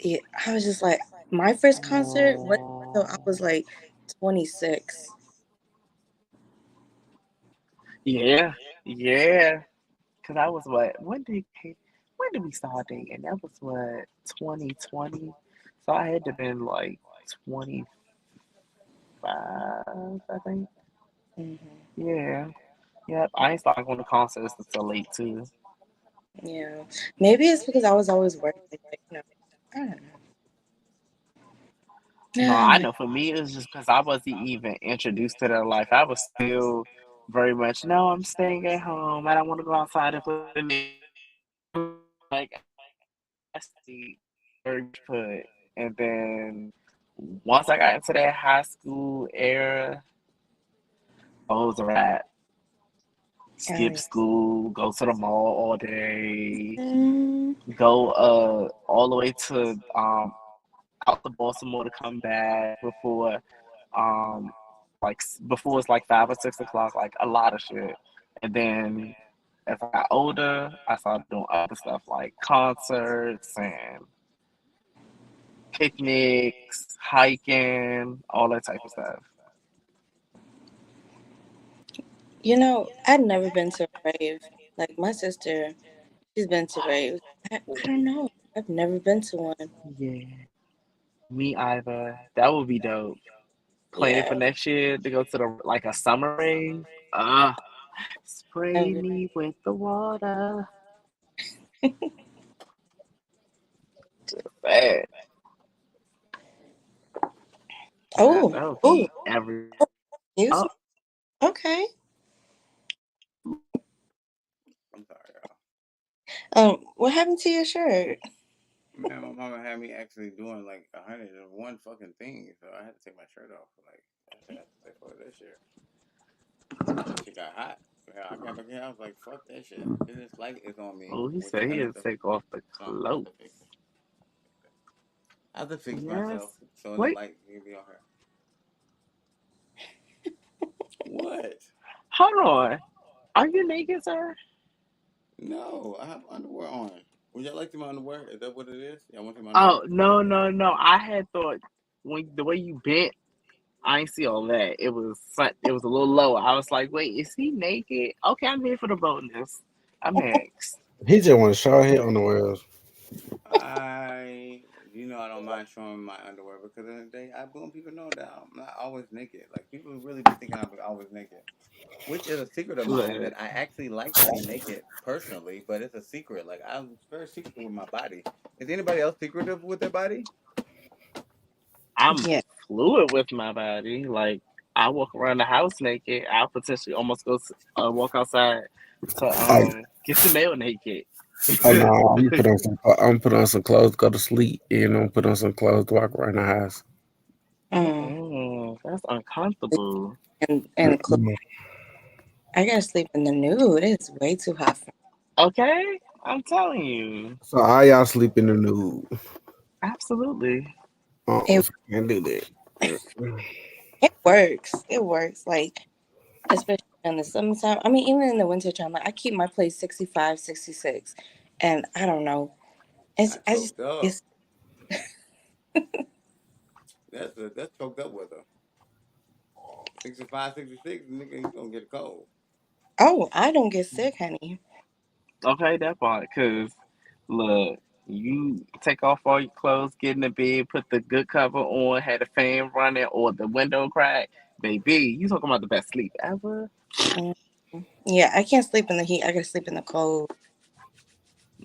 Yeah, I was just like, my first concert was until I was oh, like 26. yeah, yeah. Cause I was what? When did we start dating? That was what 2020. So I had to been like 25, I think. Hmm. Yeah, yep. I ain't started going to concerts until late too. Yeah, maybe it's because I was always working. Like, you know. I don't No, know. I know for me, it was just because I wasn't even introduced to that life. I was still very much, no, I'm staying at home. I don't want to go outside and play with me. Like, I stayed very much put. And then once I got into that high school era, oh, it was a wrap. Skip Oh, school, go to the mall all day, yeah. go all the way to out to Baltimore to come back um before it's like 5 or 6 o'clock, like a lot of shit. And then as I got older, I started doing other stuff like concerts and picnics, hiking, all that type of stuff. I'd never been to a rave. Like my sister, she's been to raves. I don't know. I've never been to one. Yeah, me either. That would be dope. Planning for Yeah. next year to go to the like a summer rave. Spray Never. me with the water. Man, Oh, that would oh, be every. excuse Oh, me. Okay. I'm sorry, y'all. What happened to your shirt? Man, my mama had me actually doing like 101 fucking things, so I had to take my shirt off. Like, I said, I had to say fuck that shit. That shit got hot. Yeah, I got back here. I was like, fuck that shit. This light is on me, oh, he which said I he need had to. to take off the Something I have clothes. to fix. I have to fix Yes. myself so the Wait, light can be on her. What? hold on. Are you naked, sir? No, I have underwear on. Would y'all like to see my underwear? Is that what it is? Y'all want to see my underwear? Oh no, no, no. I had thought when the way you bent, I ain't see all that. It was a little low. I was like, wait, is he naked? Okay, I'm here for the bonus. I'm next. He just want to show his underwear. I don't mind showing my underwear because in the day, I want people to know that I'm not always naked. Like, people really be thinking I'm always naked, which is a secret of mine Look, that I actually like to be naked personally, but it's a secret. Like, I'm very secretive with my body. Is anybody else secretive with their body? I'm Yeah. fluid with my body. Like I walk around the house naked. I'll potentially almost walk outside to Oh, get the nail naked. oh no, I'm gonna put on some. I'm gonna put on some clothes, go to sleep. Put on some clothes, to walk around the house. Mm. That's uncomfortable. And Mm. I gotta sleep in the nude. It's way too hot for me. Okay, I'm telling you, So all y'all sleep in the nude. absolutely. It So can't do that. Mm. it works. It works. Like especially in the summertime. I mean, even in the wintertime, like I keep my place 65, 66, and I don't know. It's I I just choked up. it's That's choked up with her. 65, 66, nigga, you gonna get a cold. oh, I don't get sick, honey. Okay, that part. Cause look, you take off all your clothes, get in the bed, put the good cover on, had the fan running or the window crack, baby. You talking about the best sleep ever? Mm. Yeah, I can't sleep in the heat. I gotta sleep in the cold.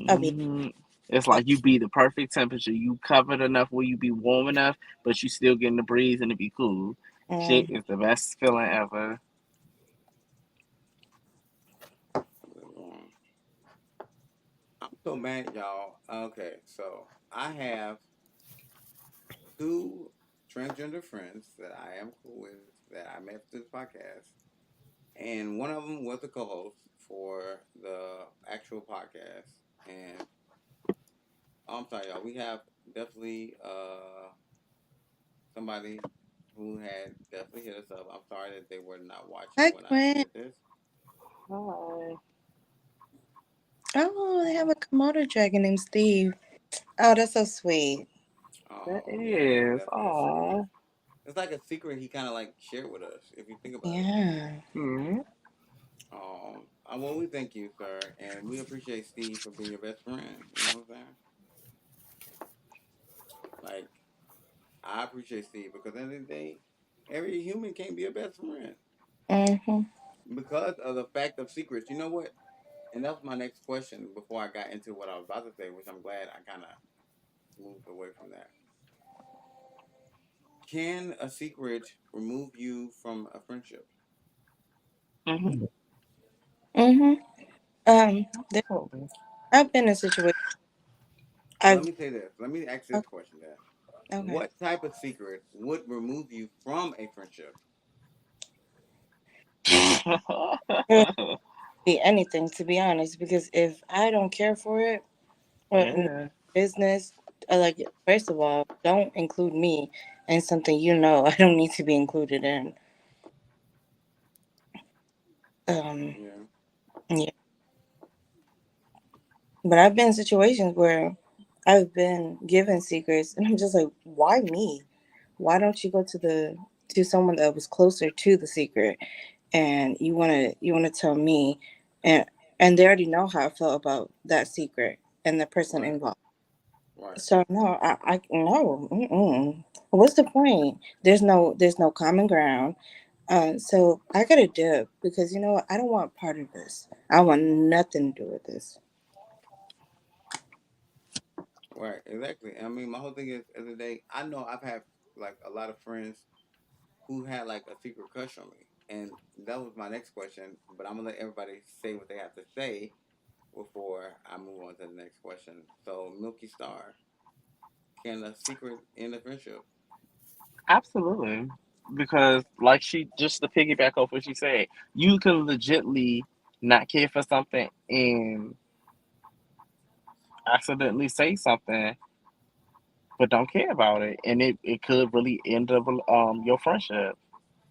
I'll be hmm It's like, like you be the perfect temperature. You covered enough where you be warm enough, but you still getting the breeze and it be cool. Shit mm, is the best feeling ever. I'm so mad, y'all. Okay, so I have two transgender friends that I am cool with that I met through this podcast, and one of them was the co-host for the actual podcast. And I'm sorry, y'all. We have definitely somebody who had definitely hit us up. I'm sorry that they were not watching hi, when I Gwen. did this. Hi. Oh, they have a Komodo dragon named Steve. Oh, that's so sweet. That Oh yeah, it was is. definitely a secret. Oh. It's like a secret he kind of like shared with us, if you think about it. Yeah. Hmm. Well, we thank you, sir, and we appreciate Steve for being your best friend. You know what I'm saying? Like, I appreciate Steve because at the end of the day, every human can't be a best friend Mm-hmm. because of the fact of secrets. You know what? And that was my next question before I got into what I was about to say, which I'm glad I kind of moved away from that. Can a secret remove you from a friendship? Mm-hmm. Mm-hmm. There, Absolutely. I've been in a situation. Well, let I've me say this. Let me ask this okay. question then. Okay. What type of secret would remove you from a friendship? It could be anything, to be honest, because if I don't care for it or in Yeah. business, like first of all, don't include me in something you know I don't need to be included in. Um, Yeah. yeah. But I've been in situations where I've been given secrets, and I'm just like, why me? Why don't you go to someone that was closer to the secret, and you wanna tell me, and they already know how I felt about that secret and the person Right. involved. Right. So no, I no. Mm-mm. What's the point? There's no common ground. So I gotta dip because you know what? I don't want part of this. I want nothing to do with this. Right. Exactly. I mean, my whole thing is, as a day, I know I've had like a lot of friends who had like a secret crush on me, and that was my next question. But I'm gonna let everybody say what they have to say before I move on to the next question. So, Milky Star, can a secret end a friendship? Absolutely. Because like she just to piggyback off what she said, you can legitly not care for something and accidentally say something but don't care about it. And it could really end up your friendship.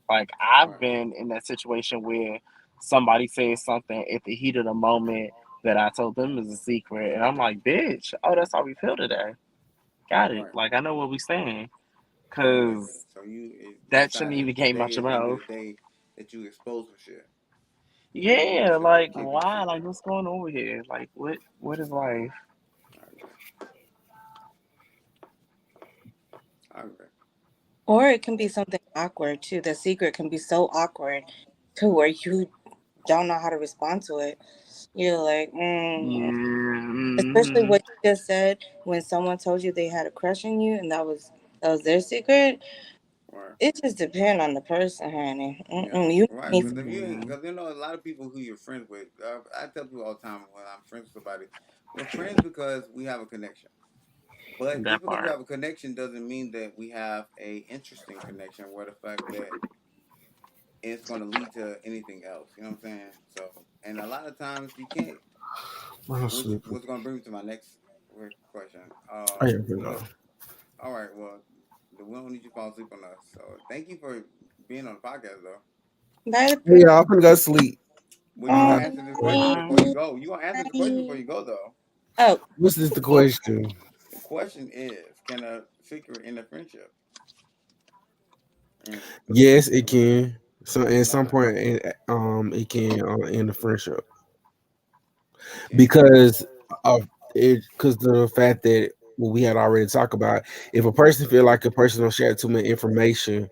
Like I've Right. been in that situation where somebody says something at the heat of the moment that I told them is a secret, and I'm like, "Bitch, oh, that's how we feel today. Got it. Right. Like I know what we saying, Exactly. cause So you that shouldn't decide even came today out is your the end of mouth. the day that you expose some shit, and you Yeah, shouldn't be like keeping a why? secret. Like what's going on here? Like what is life? I agree. I agree. Or it can be something awkward too. The secret can be so awkward to where you don't know how to respond to it. You're like, Yeah. especially Hmm. what you just said when someone told you they had a crush on you and that was their secret. Right. It just depends on the person, honey. Yeah. You Right. need Because if you ain't, Yeah. because you know a lot of people who you're friends with. I tell people all the time when I'm friends with somebody, we're friends because we have a connection. But just That because we part. have a connection doesn't mean that we have a interesting connection. Where the fact that it's going to lead to anything else. You know what I'm saying? So, and a lot of times you can't. I'm Which sleepy. was going to bring me to my next question. I have to go. But all right, well, we don't need you to fall asleep on us. So thank you for being on the podcast, though. buy the Hey, privilege. y'all, I'm gonna go sleep. Well, you I'll gonna have. Oh, answer this question Uh, before you honey, go. You gonna answer the question before honey. you go, though. Oh, what's this the question? The question is, can a secret in a friendship? Mm, Yes, it can. So at some why? point, it can end the friendship It can. because of it, because the fact that what we had already talked about, if a person feel like a person don't share too much information,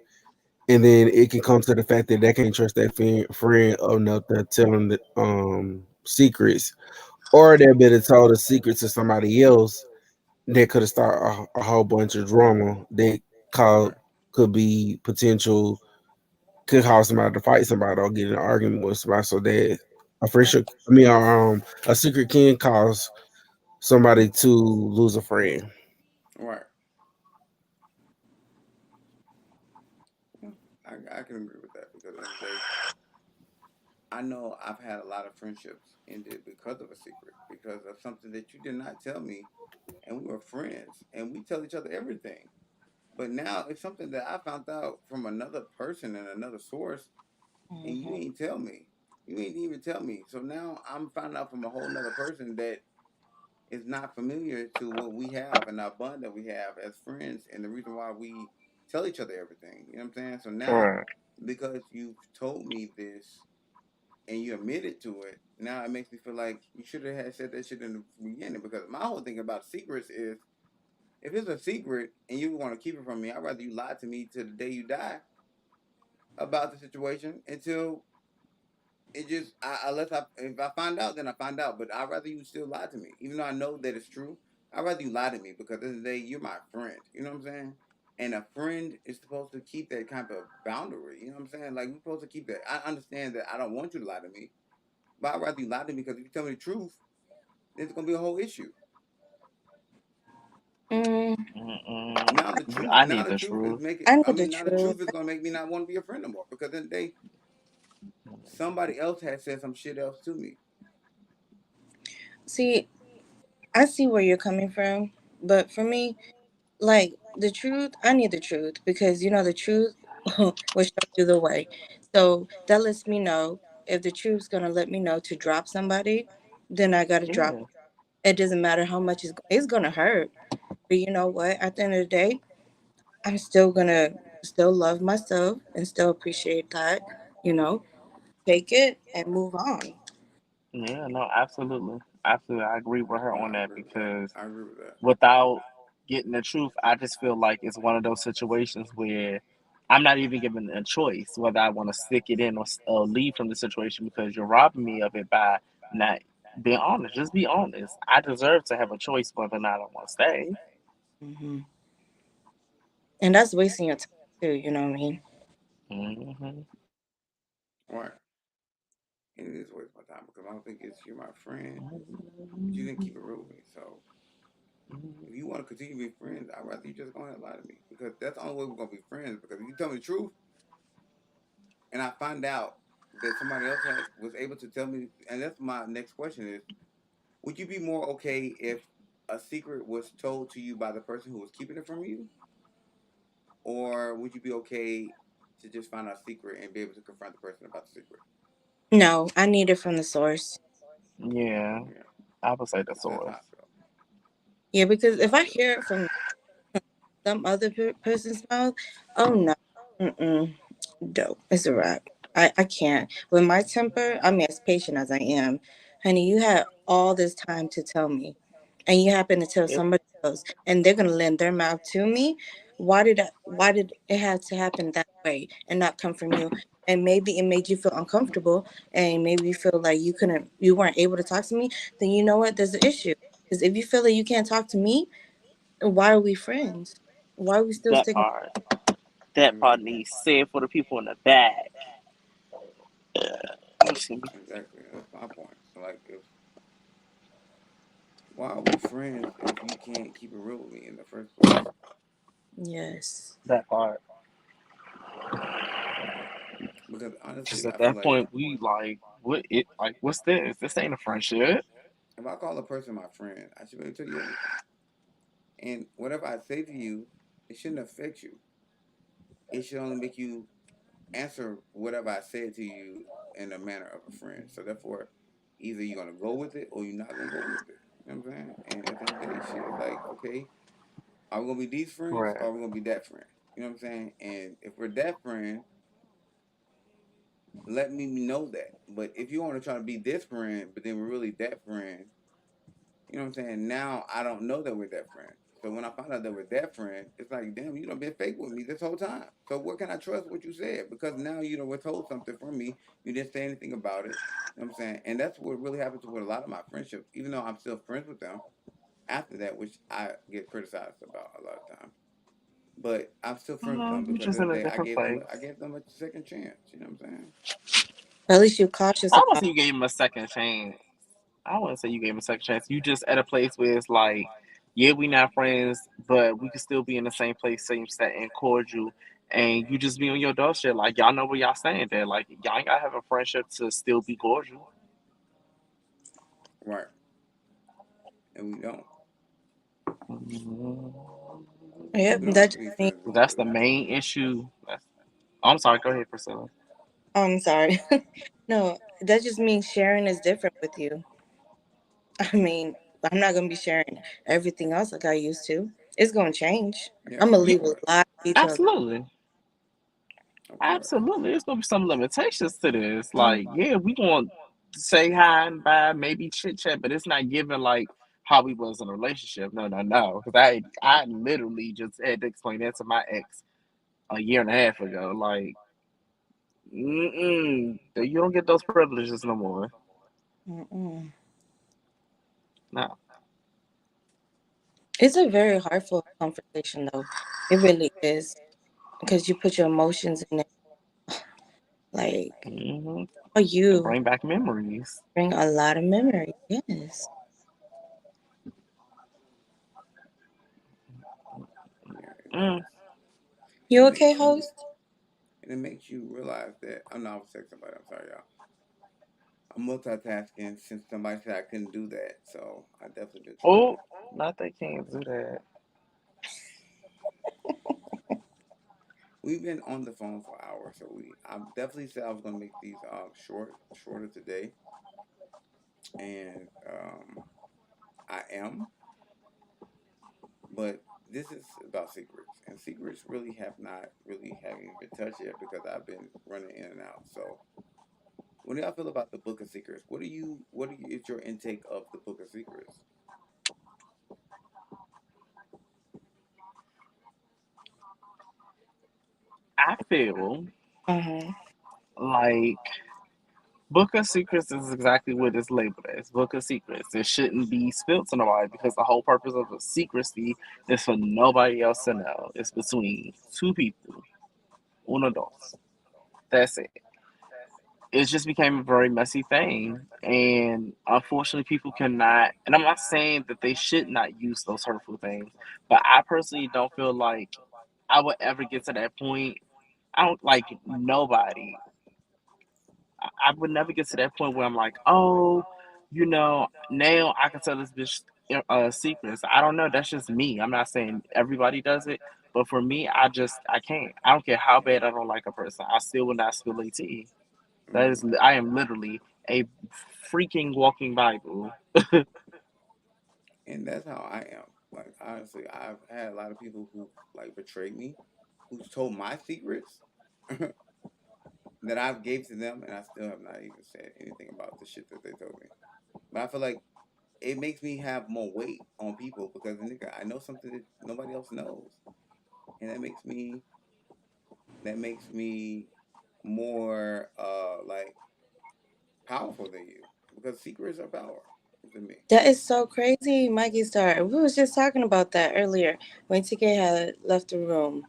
and then it can come to the fact that they can't trust that friend enough to tell them the secrets, or they've been told a secret to somebody else that could have started a whole bunch of drama that called Right. could be potential could cause somebody to fight somebody or get in an argument with somebody. So that a friendship, I mean, a secret can cause somebody to lose a friend. Right. Yeah, I can agree with that because at the end of the day, I know I've had a lot of friendships ended because of a secret, because of something that you did not tell me, and we were friends, and we tell each other everything. But now it's something that I found out from another person and another source, and you mhm. ain't tell me. You ain't even tell me. So now I'm finding out from a whole nother person that is not familiar to what we have and our bond that we have as friends, and the reason why we tell each other everything. You know what I'm saying? So now, Right. because you've told me this and you admitted to it, now it makes me feel like you should have had said that shit in the beginning. Because my whole thing about secrets is, if it's a secret and you want to keep it from me, I'd rather you lie to me till the day you die about the situation until it just unless I if I find out, then I find out. But I'd rather you still lie to me, even though I know that it's true. I'd rather you lie to me because at the end of the day, you're my friend. You know what I'm saying? And a friend is supposed to keep that kind of boundary. You know what I'm saying? Like we're supposed to keep that. I understand that I don't want you to lie to me, but I'd rather you lie to me because if you tell me the truth, there's gonna be a whole issue. Mm, I Now need the the truth is truth. making. I I need the mean, now the truth. truth is gonna make me not want to be a friend no more because then they somebody else has said some shit else to me. See, I see where you're coming from, but for me, like the truth, I need the truth because you know the truth will show you the way. So that lets me know if the truth's gonna let me know to drop somebody, then I gotta drop. Yeah, It doesn't matter how much it's gonna hurt, but you know what? At the end of the day, I'm still gonna still love myself and still appreciate that. You know, take it and move on. yeah, no, absolutely, absolutely. I agree with her Yeah, on I that agree with that. because I agree with that. without getting the truth, I just feel like it's one of those situations where I'm not even given a choice whether I want to stick it in or leave from the situation because you're robbing me of it by not being honest. Just be honest. I deserve to have a choice whether or not I want to stay. Hmm. And that's wasting your time too. You know what I mean? Hmm. Right. And it is a waste of my time because I don't think it's you're my friend, but you didn't keep it real with me. So if you want to continue being friends, I'd rather you just go ahead and lie to me because that's the only way we're gonna be friends. Because if you tell me the truth and I find out that somebody else had was able to tell me, and that's my next question is: would you be more okay if a secret was told to you by the person who was keeping it from you, or would you be okay to just find out a secret and be able to confront the person about the secret? No, I need it from the source. Yeah, Yeah, I would say the that's how I source. feel. Yeah, because That's how if I I feel. hear it from some other person's mouth, oh no, mm-mm, dope, it's a wrap. I can't. With my temper, I mean, as patient as I am, honey, you had all this time to tell me, and you happen to tell It, somebody else, and they're gonna lend their mouth to me. Why did it have to happen that way and not come from you? And maybe it made you feel uncomfortable, and maybe you feel like you weren't able to talk to me. Then you know what? There's an issue. Because if you feel that you can't talk to me, why are we friends? Why are we still that sticking? part, that part Exactly. needs said for the people in the back. Excuse me. Exactly. That's my point. So like, if why are we friends if you can't keep it real with me in the first place? Yes. That part. Because Because honestly, I at feel that like point, we like, what it like? What's this? This ain't a friendship. if I call a person my friend, I should be able to tell you everything. And whatever I say to you, it shouldn't affect you. It should only make you answer whatever I said to you in a manner of a friend. So therefore, either you're gonna go with it or you're not gonna go with it. You know what I'm saying? And at the end of the day, shit is like, okay, are we gonna be these friends or Right. are we gonna be that friend? You know what I'm saying? And if we're that friend, let me know that. But if you want to try to be this friend, but then we're really that friend, you know what I'm saying? Now I don't know that we're that friend. So when I find out that we're that friend, it's like, damn, you done been fake with me this whole time. So what can I trust what you said? Because now you done withhold something from me. You didn't say anything about it. You know what I'm saying? And that's what really happens with a lot of my friendships, even though I'm still friends with them after that, which I get criticized about a lot of times. But I'm still friends with No, them you because just of in the a day different place. I gave them a second chance. You know what I'm saying? At least you're cautious I wouldn't enough. say you gave him a second chance. I wouldn't say you gave him a second chance. You just at a place where it's like, yeah, we not friends, but we could still be in the same place, same set, and cordial. And you just be on your doorstep, like y'all know where y'all stand there. Like y'all ain't gotta have a friendship to still be cordial. Right. And we don't. Yep, We don't that have to just be means. friends with each That's the other. main issue. I'm sorry. Go ahead, Priscilla. Oh, I'm sorry. No, that just means sharing is different with you. I mean, I'm not gonna be sharing everything else like I used to. It's gonna change. Yeah, I'm gonna Yeah, of leave a course. lot of details. absolutely. Of course. Absolutely. There's gonna be some limitations to this. Um, Like, yeah, we gonna say hi and bye, maybe chit chat, but it's not given like how we was in a relationship. No, no, no. Because I literally just had to explain that to my ex a year and a half ago. Like, you don't get those privileges no more. mm-mm. No. It's a very heartful conversation, though. It really is because you put your emotions in it. Like, Hmm. for And you, bring back memories. bring a lot of memories. Yes. Yeah, it Mm. does. You It okay, makes you, host? and it makes you realize that I'm not. I was texting somebody. I'm sorry, y'all. I'm multitasking since somebody said I couldn't do that, so I definitely been Oh, trying. not they can't do that. We've been on the phone for hours, so I definitely said I was gonna make these shorter today, and I am, but this is about secrets, and secrets really have not really haven't been touched yet because I've been running in and out. So, what do y'all feel about the Book of Secrets? Is your intake of the Book of Secrets? I feel Uh-huh. like Book of Secrets is exactly what it's labeled as. Book of Secrets. It shouldn't be spilled to nobody because the whole purpose of the secrecy is for nobody else to know. It's between two people, uno dos. That's it. It just became a very messy thing, and unfortunately, people cannot. And I'm not saying that they should not use those hurtful things, but I personally don't feel like I would ever get to that point. I don't like nobody. I would never get to that point where I'm like, oh, now I can tell this bitch secrets. I don't know. That's just me. I'm not saying everybody does it, but for me, I can't. I don't care how bad I don't like a person. I still will not spill a tea. That is, Hmm. I am literally a freaking walking Bible. And that's how I am. Like honestly, I've had a lot of people who like betrayed me, who's told my secrets that I've gave to them, and I still have not even said anything about the shit that they told me. But I feel like it makes me have more weight on people because nigga, I know something that nobody else knows, and that makes me more like powerful than you because secrets are power to me. That is so crazy, Mikey Star. We was just talking about that earlier when TK had left the room.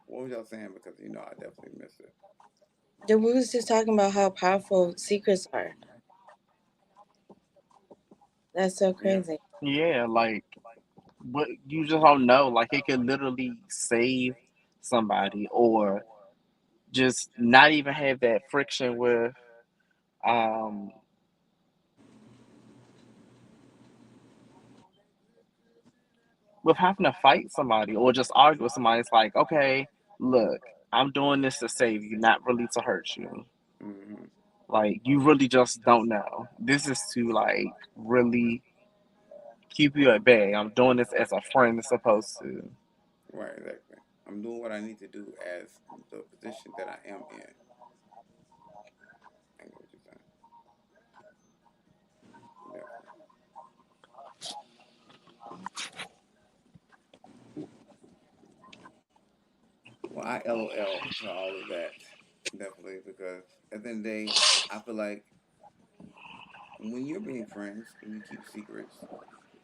What was y'all saying? Because I definitely missed it. We was just talking about how powerful secrets are. That's so Yeah. crazy. Yeah, like what you just don't know. Like it could literally save somebody, or just not even have that friction um with having to fight somebody or just argue with somebody. It's like, okay, look, I'm doing this to save you, not really to hurt you. Hmm. Like you really just don't know. This is to like really keep you at bay. I'm doing this as a friend is supposed to. Right. Exactly. I'm doing what I need to do as the position that I am in. I get what you're saying. Definitely. Well, I LOL to all of that. Definitely because at the end of the day, I feel like when you're being friends and you keep secrets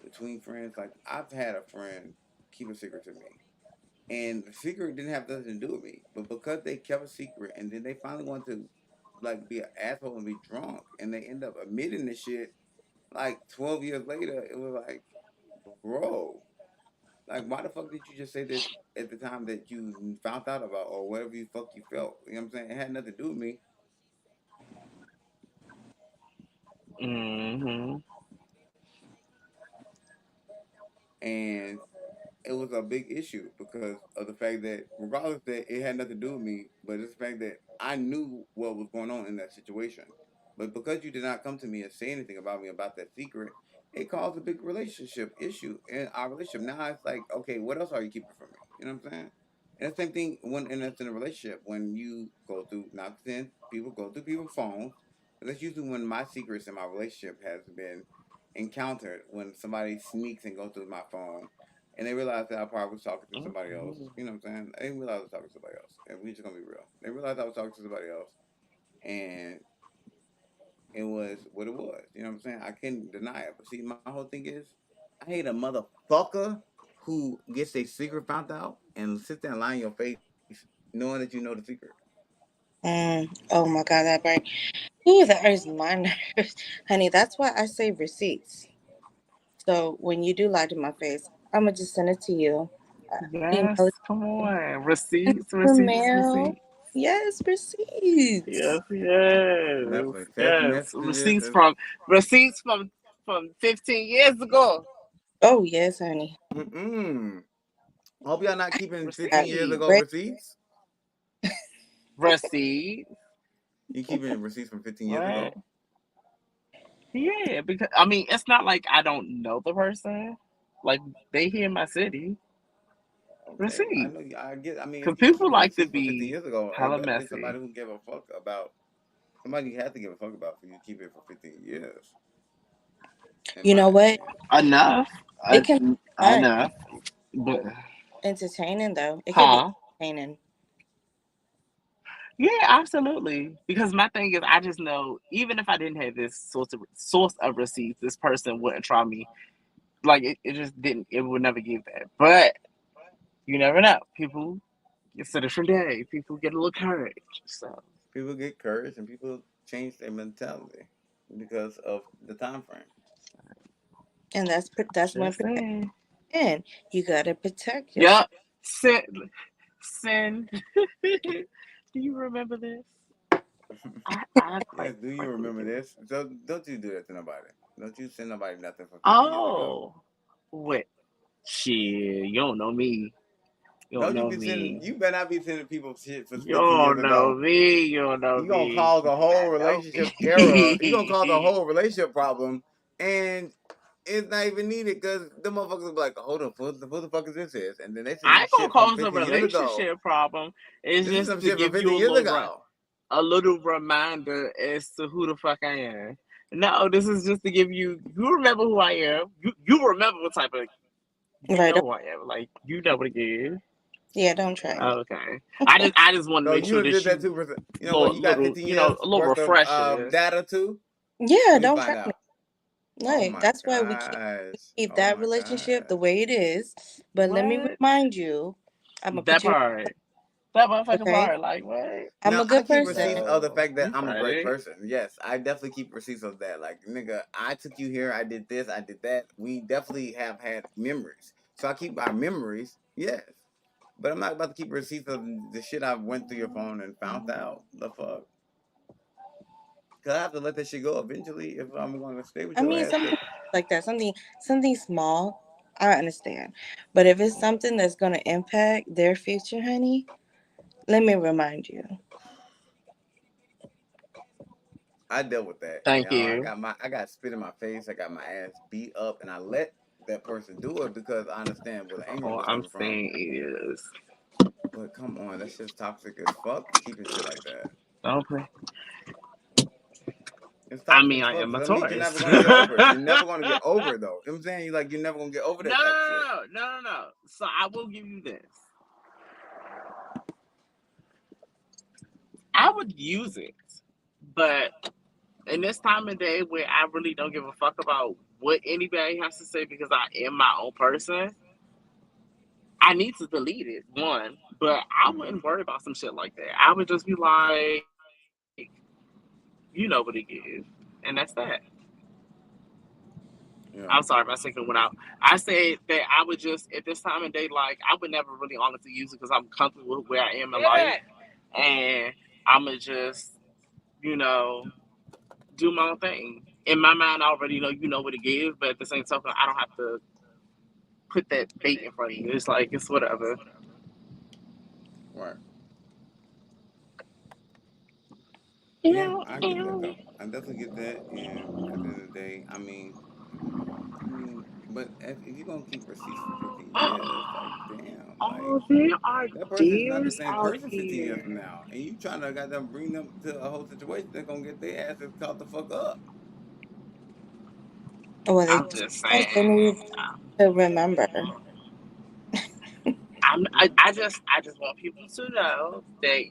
between friends, like I've had a friend keep a secret to me. And the secret didn't have nothing to do with me. But because they kept a secret and then they finally wanted to like be an asshole and be drunk and they end up admitting the shit like 12 years later, it was like, bro, like why the fuck did you just say this at the time that you found out about or whatever you fuck you felt? You know what I'm saying? It had nothing to do with me. Hmm. And it was a big issue because of the fact that regardless that it had nothing to do with me, but it's the fact that I knew what was going on in that situation. But because you did not come to me and say anything about me about that secret, it caused a big relationship issue in our relationship. Now it's like, okay, what else are you keeping from me? You know what I'm saying? And the same thing when and that's in a relationship when you go through not then people go through people's phones. But that's usually when my secrets in my relationship has been encountered when somebody sneaks and goes through my phone and they realized that I probably was talking to somebody else. You know what I'm saying? They didn't realize I was talking to somebody else. And we just gonna be real. They realized I was talking to somebody else and it was what it was. You know what I'm saying? I couldn't deny it. But see, my whole thing is I hate a motherfucker who gets their secret found out and sits there and lie in your face knowing that you know the secret. Oh my God, that right. Ooh, that hurts my nerves, honey. That's why I save receipts. So when you do lie to my face, I'm gonna just send it to you. Yes, Email it come to you. on. Receipts, For receipts, mail. receipts. Yes, receipts. Yes, yes, Definitely text yes. messages. Receipts from 15 years ago. Oh yes, honey. Mm-mm. Hope y'all not keeping 15 Have years Receipts, ago great. receipts. receipts. You keeping receipts from 15 years What? ago. Yeah, because I mean, it's not like I don't know the person. Like they here in my city. Okay, I Receipts. know. I get. I mean, Because if you people keeping like to receipts from 15 be years ago, it hella better be messy. somebody who give a fuck about. Somebody you have to give a fuck about for you to keep it for 15 years. In You my know what? opinion, Enough. It can be fun, Enough. But entertaining though. It could be huh? entertaining. Yeah, absolutely. Because my thing is, I just know even if I didn't have this source of receipts, this person wouldn't try me. Like it just didn't. It would never give that. But you never know. People, it's a different day. People get a little courage. So people get courage and people change their mentality because of the time frame. And that's when just protection saying. in. You gotta protect yourself. Yup. Sin. Do you remember this? I Yes, quite do you frankly remember do. this? So don't you do that to nobody. Don't you send nobody nothing from 15 years ago. Oh, wait. Shit, you don't know me. You don't Don't you know be sending? me. You better not be sending people shit for You 15 years don't know ago. me. You don't know You gonna me. cause You a do whole not know relationship error. You gonna cause a me. whole relationship problem, and it's not even needed because the motherfuckers will be like, "Hold on, who the fuck is this?" Is and then they send I you ain't gonna shit from cause a 15 years ago. relationship problem. It's This is just some to shit from give you 15 years ago. a little reminder as to who the fuck I am. No, this is just to give you. You remember who I am. You remember what type of. You Right. know who I am. Like you know what it is. Yeah, don't try me. Okay. I just want to So make you sure done did that that you too. You know what? You got 15 years a little worth of refresher. data too. Yeah, Let me don't try find me. out. Oh Like my that's why gosh. we keep Oh that my relationship the gosh. way it is. But let me What? remind you, I'm gonna That put you part. That motherfucking okay. part. Like what? I'm Now a I good keep person. receipts of the No. fact that You I'm a great funny. person. Yes, I definitely keep receipts of that. Like nigga, I took you here. I did this. I did that. We definitely have had memories. So I keep our memories. Yes, but I'm not about to keep receipts of the shit I went through your phone and found out. The fuck. Cause I have to let that shit go eventually if I'm going to stay with I your mean ass. something Cause like that, something small, I understand. But if it's something that's gonna impact their future, honey, let me remind you. I dealt with that. You Thank know, you. I got spit in my face. I got my ass beat up, and I let that person do it because I understand where the anger All was I'm coming from. saying is But come on, that's just toxic as fuck. Keeping shit like that. don't play. It's I toxic mean as I fuck am because a that means you're Taurus. never gonna get over it. You're never gonna get over it though. You know what I'm saying? You're never gonna get over No, that type of shit. no, no, no, no, no. So I will give you this. I would use it, but in this time of day where I really don't give a fuck about what anybody has to say because I am my own person, I need to delete it. One, but I Mm-hmm. wouldn't worry about some shit like that. I would just be like, you know what it is, and that's that. I'm Yeah. sorry, my signal went out. I said that I would just at this time of day, like I would never really honestly use it because I'm comfortable with where I am in life, and I'ma just, you know, do my own thing. In my mind, I already know you know what it is, but at the same token, I don't have to put that bait in front of you. It's like it's whatever. Right. Yeah, Ew, I get that ew. though. I definitely get that. And at the end of the day, but if you're gonna keep receipts for 15 years, like damn, like Oh, there are that person's not the deers same out person 15 years from here. now, and you trying to got them bring them to a whole situation that's gonna get their asses caught the fuck up. Well, I'm it's just they need saying. to remember. I just want people to know that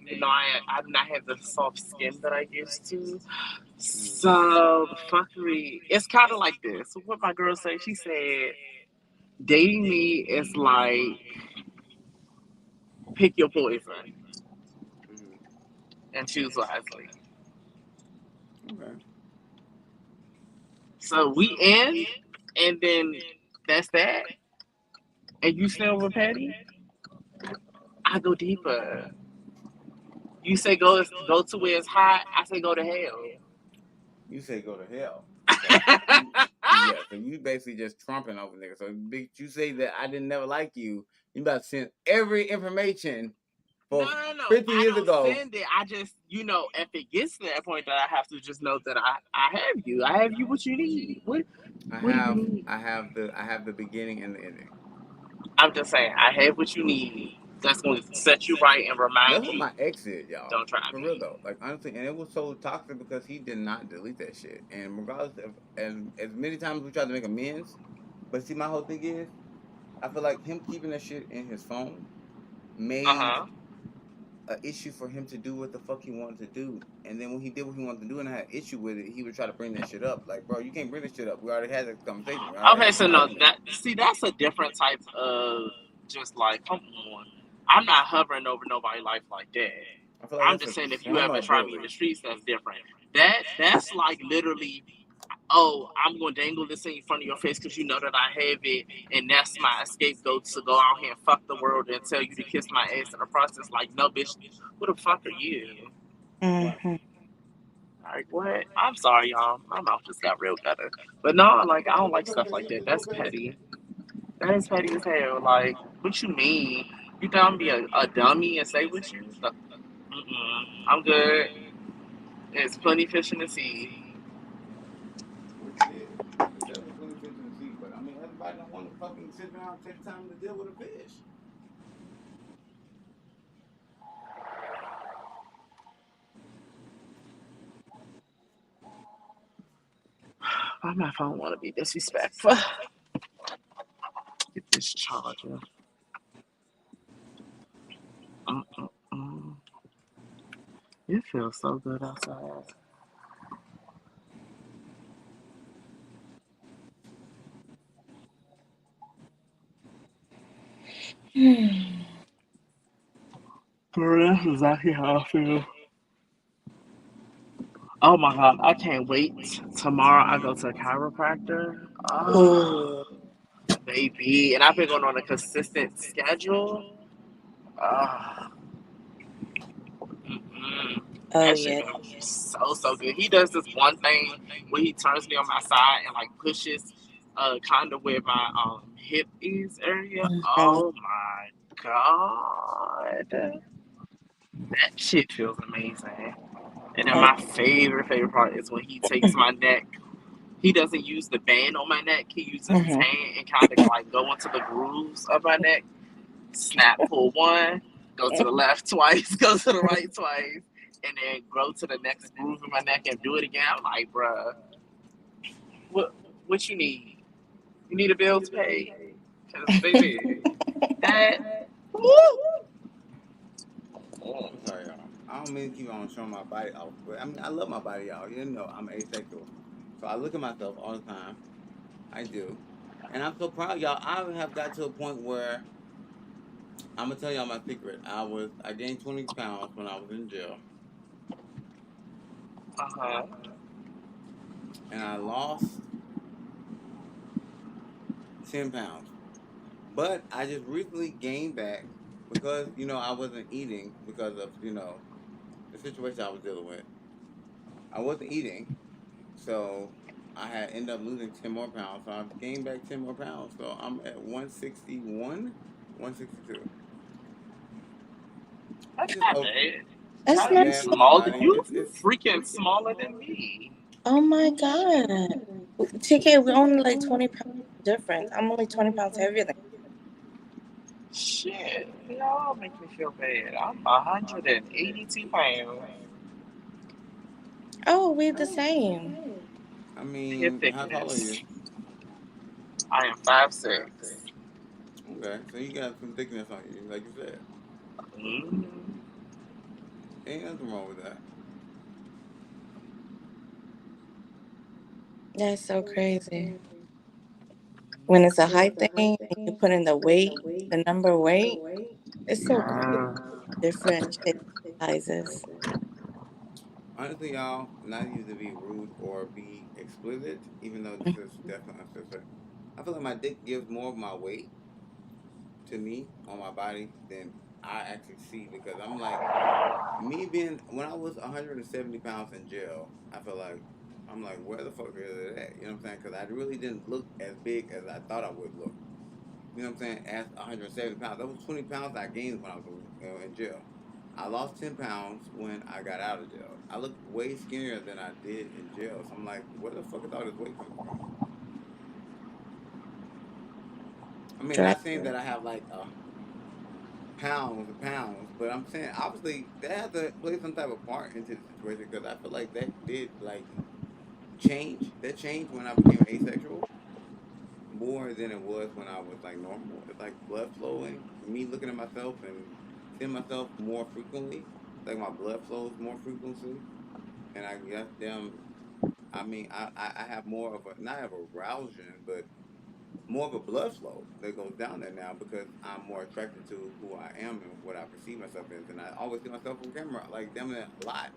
I do not have the soft skin that I used to. Mm. So the fuckery, it's kind of like this. What my girl said, she said. Dating me is like pick your poison Mhm. and choose wisely. Okay. So we end, and then that's that, and you still with Patty. I go deeper. You say go to where it's hot. I say go to hell. You say go to hell. So you, yeah. So you basically just trumping over niggas. So you say that I didn't never like you. You about to send every information No, for no, no. 50 I years don't ago. send it. I just, if it gets to that point that I have to just know that I have you. I have you what you need. What do you need? I have the beginning and the ending. I'm just saying, I have what you need. That's going to set you right and That's remind what you, my ex did, y'all. don't try For real me. though. Like honestly, and it was so toxic because he did not delete that shit. And regardless of as many times we tried to make amends, but see my whole thing is I feel like him keeping that shit in his phone Uh made huh. an issue for him to do what the fuck he wanted to do. And then when he did what he wanted to do and I had an issue with it, he would try to bring that shit up. Like, bro, you can't bring this shit up. We already had this conversation. We already Okay, had so this no, argument. that's a different type of just like, come on. I'm not hovering over nobody's life like that. I feel like I'm that's just a saying if you ever trauma try me in ability. the streets, that's different. That's like literally, oh, I'm gonna dangle this in front of your face because you know that I have it, and that's my scapegoat to go out here and fuck the world and tell you to kiss my ass in the process. Like, no, bitch, who the fuck are you? Mhm. Like, what? I'm sorry, y'all. My mouth just got real gutter. But no, like, I don't like stuff like that. That's petty. That is petty as hell. Like, what you mean? You think I'm gonna be a dummy and stay with you? I'm good. There's plenty fish in the sea. Which it is. It's definitely plenty of fish in the sea. But I mean, everybody don't want to fucking sit down and take time to deal with a fish. Why my phone want to be disrespectful? Get this charger. Mm-mm-mm. It feels so good outside. Girl, that's exactly how I feel. Oh my god, I can't wait. Tomorrow I go to a chiropractor. Oh, Ooh. baby. And I've been going on a consistent schedule. Oh, Oh that shit yeah. gonna be so good. He does this one thing where he turns me on my side and like pushes kind of where my hip is area. Mhm. Oh my god. That shit feels amazing. And then Oh. my favorite part is when he takes my neck. He doesn't use the band on my neck. He uses his Mhm. hand and kind of like go into the grooves of my neck. Snap, pull one, go to the left twice, go to the right twice, and then go to the next groove in my neck and do it again. I'm like, bruh, what you need? You need a bill to pay? Cause baby, that. Woo! I'm sorry, y'all. I don't mean to keep on showing my body off, but I mean, I love my body, y'all. You know, I'm asexual. So I look at myself all the time. I do. And I'm so proud, y'all. I have got to a point where I'm gonna tell y'all my secret. I gained 20 pounds when I was in jail, Uh huh. and I lost 10 pounds. But I just recently gained back because I wasn't eating because of the situation I was dealing with. I wasn't eating, so I had ended up losing 10 more pounds. So I've gained back 10 more pounds. So I'm at 161, 162. That's Which is not okay. bad. It's That's Not not you bad not. for my smaller. body. You It's freaking smaller than me. Oh my god. TK, we're only like 20 pounds difference. I'm only 20 pounds heavier than. Shit, y'all make me feel bad. I'm 182 pounds. Oh, we're the same. I Hip mean, how tall are you? thickness. I am 5'6". Okay, so you got some thickness on you, like you said. Mm. Ain't nothing wrong with that. That's so crazy. when it's a height thing and you put in the weight, the number weight, it's so confusing. Different shapes, sizes. Honestly, y'all, not even to be rude or be explicit, even though this is definitely uncensored. I feel like my dick gives more of my weight to me on my body than I actually see because I'm like me being when I was 170 pounds in jail. I feel like I'm like where the fuck is it at? You know what I'm saying? Because I really didn't look as big as I thought I would look. You know what I'm saying? As 170 pounds, that was 20 pounds I gained when I was in jail. I lost 10 pounds when I got out of jail. I look way skinnier than I did in jail. So I'm like, where the fuck is all this weight coming from? I mean, Right. not saying that I have like pounds and pounds, but I'm saying obviously that has to play some type of part into the situation because I feel like that did like change. That changed when I became asexual more than it was when I was like normal. It's like blood flowing, me looking at myself and seeing myself more frequently. Like my blood flows more frequently, and I guess them. I mean, I have more of a not of a arousal, but more of a blood flow that goes down there now because I'm more attracted to who I am and what I perceive myself as, and I always see myself on camera like damn it a lot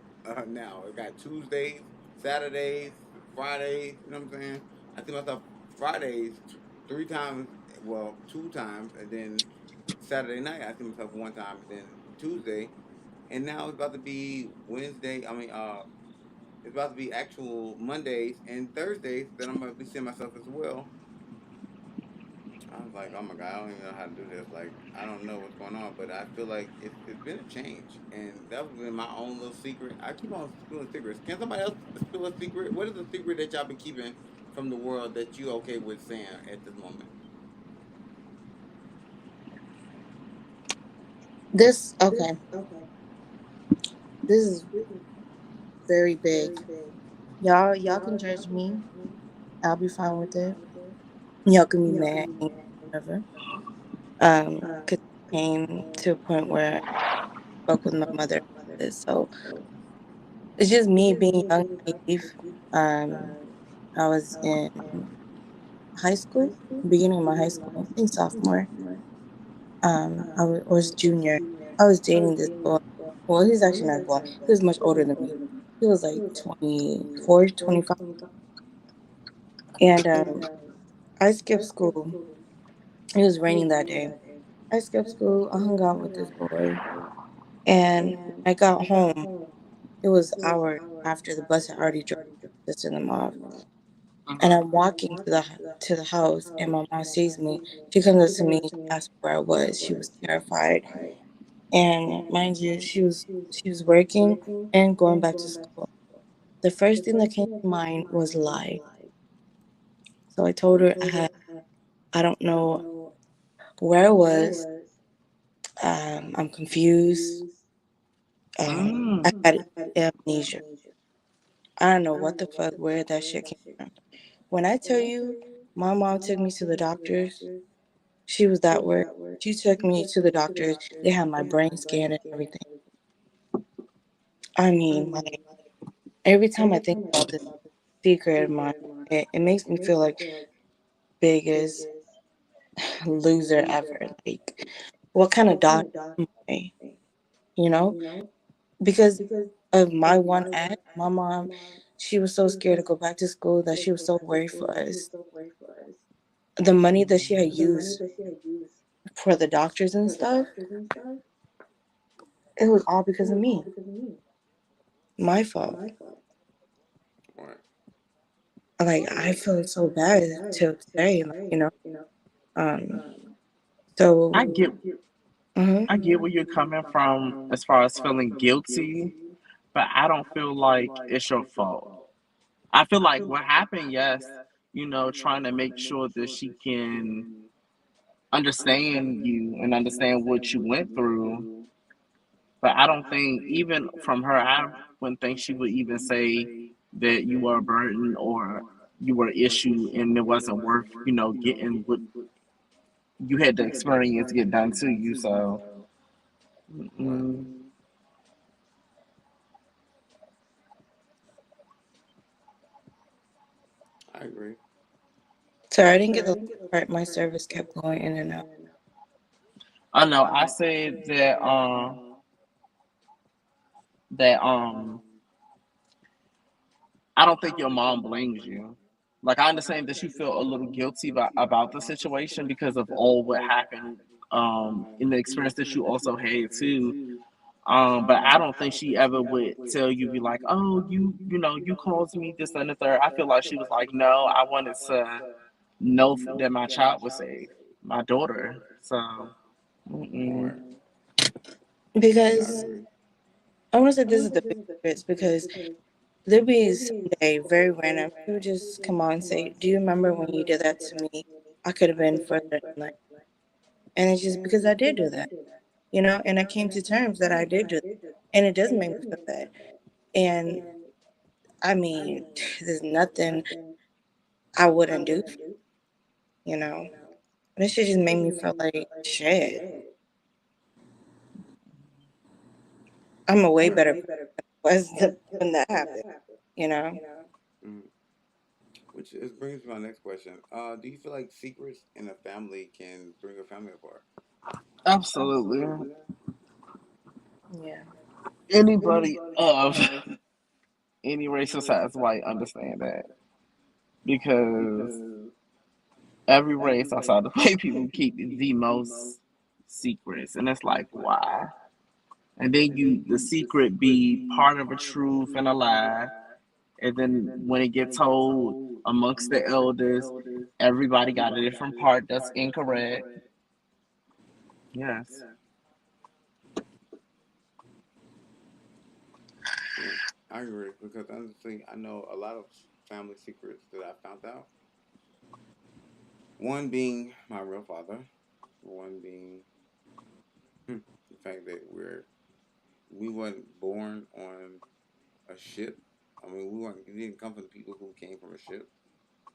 now. I got Tuesdays, Saturdays, Fridays. You know what I'm saying? I see myself Fridays three times, well, two times, and then Saturday night I see myself one time, and then Tuesday, and now it's about to be Wednesday. I mean, it's about to be actual Mondays and Thursdays that I'm gonna be seeing myself as well. I was like, oh my god, I don't even know how to do this. Like, I don't know what's going on, but I feel like it's been a change, and that was been my own little secret. I keep on spilling secrets. Can somebody else spill a secret? What is the secret that y'all been keeping from the world that you okay with saying at this moment? This okay. This is very big. Y'all can judge me. I'll be fine with it. Y'all can be mad, angry, whatever. Cause it came to a point where I spoke with my mother. So it's just me being young and naive. Um, I was in high school, beginning of my high school, I think sophomore. I was junior. I was dating this boy. Well, he's actually not boy. He was much older than me. He was like 24, 25. And I skipped school. It was raining that day. I skipped school. I hung out with this boy. And when I got home, it was hours after the bus had already dropped my sister and them off. And I'm walking to the house, and my mom sees me. She comes up to me. She asks me where I was. She was terrified. And mind you, she was working and going back to school. The first thing that came to mind was lie. So I told her I don't know where I was. I'm confused. I Mm. had amnesia. I don't know what the fuck where that shit came from. When I tell you, my mom took me to the doctors. She was that worried. She took me to the doctors. They had my brain scanned and everything. I mean, like every time I think about this secret of mine, it makes me feel like biggest loser ever. Like, what kind of dog am I? You know? Because of my one act, my mom, she was so scared to go back to school that she was so worried for us. The money that she had used for the doctors and stuff, it was all because of me. My fault. Right. Like, I feel so bad to today, like, Um, so, I get mhm. I get where you're coming from as far as feeling guilty, but I don't feel like it's your fault. I feel like what happened, yes, trying to make sure that she can understand you and understand what you went through. But I don't think, even from her, I wouldn't think she would even say that you were a burden or you were an issue and it wasn't worth, getting what you had to experience get done to you. So, Right. mm, I agree. Sorry, I didn't get the last part. My service kept going in and out. I know. I said that I don't think your mom blames you. Like I understand that you feel a little guilty about the situation because of all what happened in the experience that you also had too. But I don't think she ever would tell you, be like, oh, you know, you caused me this and the third. I feel like she was like, no, I wanted to know that my child was safe, my daughter. So, mm-mm. Right. Yeah, I Because agree. I want to say this is the big difference because there'll be someday, very random, she would just come on and say, do you remember when you did that to me? I could have been further in life. And it's just because I did do that, you know, and I came to terms that I did do that. And it does make me feel bad. And I mean, there's nothing I wouldn't do, you know. This shit just made me feel like shit. I'm a way better person when that happened, you know. Mm. Which is, brings me to my next question. Do you feel like secrets in a family can bring a family apart? Absolutely. Yeah. Anybody of any race besides white understand that because every race outside the white people keep the most secrets, and it's like why? And then the secret be part of a truth and a lie, and then when it gets told amongst the elders, everybody got a different part that's incorrect. Yes. Yeah, I agree because honestly, I know a lot of family secrets that I found out. One being my real father. One being the fact that we weren't born on a ship. I mean, we didn't come from the people who came from a ship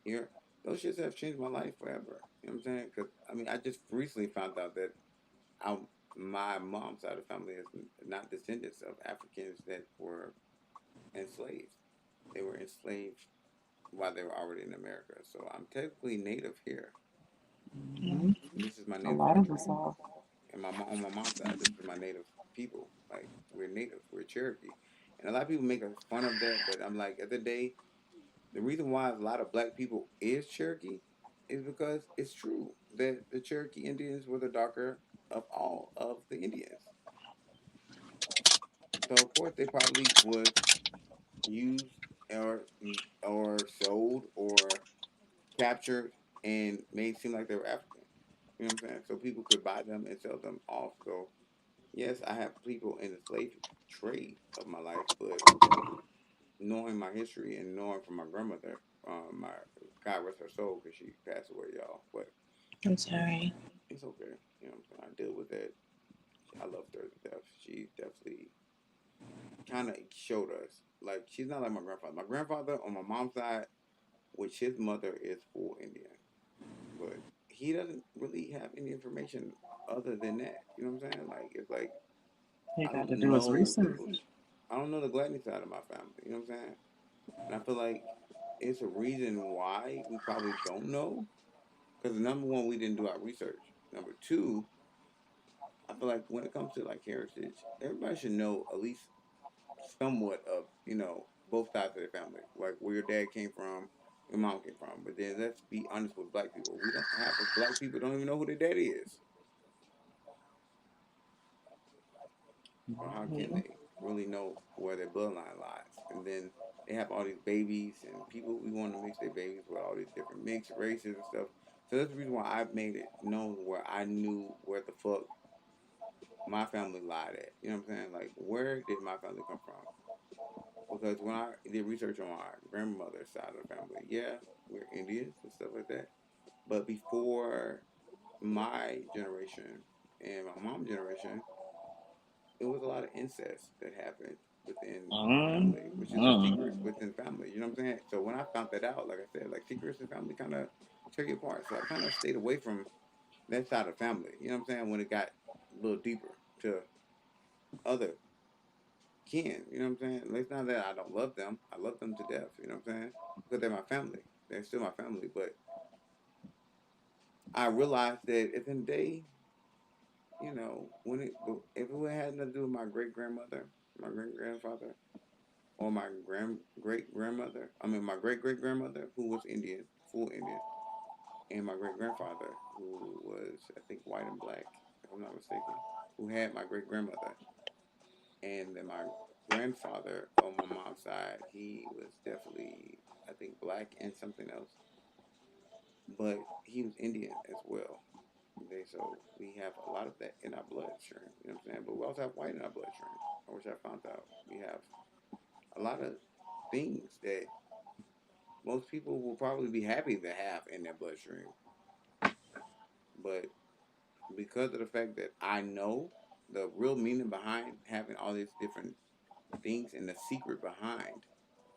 here. Those shits have changed my life forever. You know what I'm saying? Because I mean, I just recently found out that I, my mom's side of the family is not descendants of Africans that were enslaved. They were enslaved while they were already in America. So I'm technically native here. Mhm. This is my A native lot of country, us are. and on my mom's side, this is my native people. Like we're native, we're Cherokee, and a lot of people make fun of that. But I'm like, at the day, the reason why a lot of black people is Cherokee is because it's true that the Cherokee Indians were the darker of all of the Indians. So of course they probably was used or or sold or captured and made seem like they were African. You know what I'm saying? So people could buy them and sell them off. So yes, I have people in the slave trade of my life, but knowing my history and knowing from my grandmother, my God rest her soul because she passed away, y'all. But I'm sorry. it's okay. You know what I'm saying? I deal with that. I loved her to death. She definitely kind of showed us. Like she's not like my grandfather. My grandfather on my mom's side, which his mother is full Indian, but he doesn't really have any information other than that. You know what I'm saying? Like it's like He I got to don't do his know research. I don't know the gluttony side of my family. You know what I'm saying? And I feel like it's a reason why we probably don't know. Because number one, we didn't do our research. Number two, I feel like when it comes to like heritage, everybody should know at least somewhat of both sides of their family, like where your dad came from, your mom came from. But then let's be honest with black people. We don't half of black people don't even know who their daddy is. Or how can Mhm. they really know where their bloodline lies? And then they have all these babies and people we want to mix their babies with all these different mixed races and stuff. So that's the reason why I made it known where I knew where the fuck my family lied at. You know what I'm saying? Like where did my family come from? Because when I did research on my grandmother's side of the family, yeah, we're Indians and stuff like that. But before my generation and my mom's generation, it was a lot of incest that happened within the family, which is a secret Mhm. within the family. You know what I'm saying? So when I found that out, like I said, like secrets in family kind of tear you apart. So I kind of stayed away from that side of family. You know what I'm saying? When it got a little deeper to other kin. You know what I'm saying? Like, it's not that I don't love them. I love them to death. You know what I'm saying? Because they're my family. They're still my family. But I realized that at the end of the day, when if it had nothing to do with my great grandmother, my great grandfather, or my great grandmother, I mean my great great grandmother who was Indian, full Indian, and my great grandfather who was I think white and black, if I'm not mistaken, who had my great grandmother, and then my grandfather on my mom's side, he was definitely I think black and something else, but he was Indian as well. So we have a lot of that in our bloodstream. You know what I'm saying? But we also have white in our bloodstream. I wish I found out. We have a lot of things that most people will probably be happy to have in their bloodstream. But because of the fact that I know the real meaning behind having all these different things and the secret behind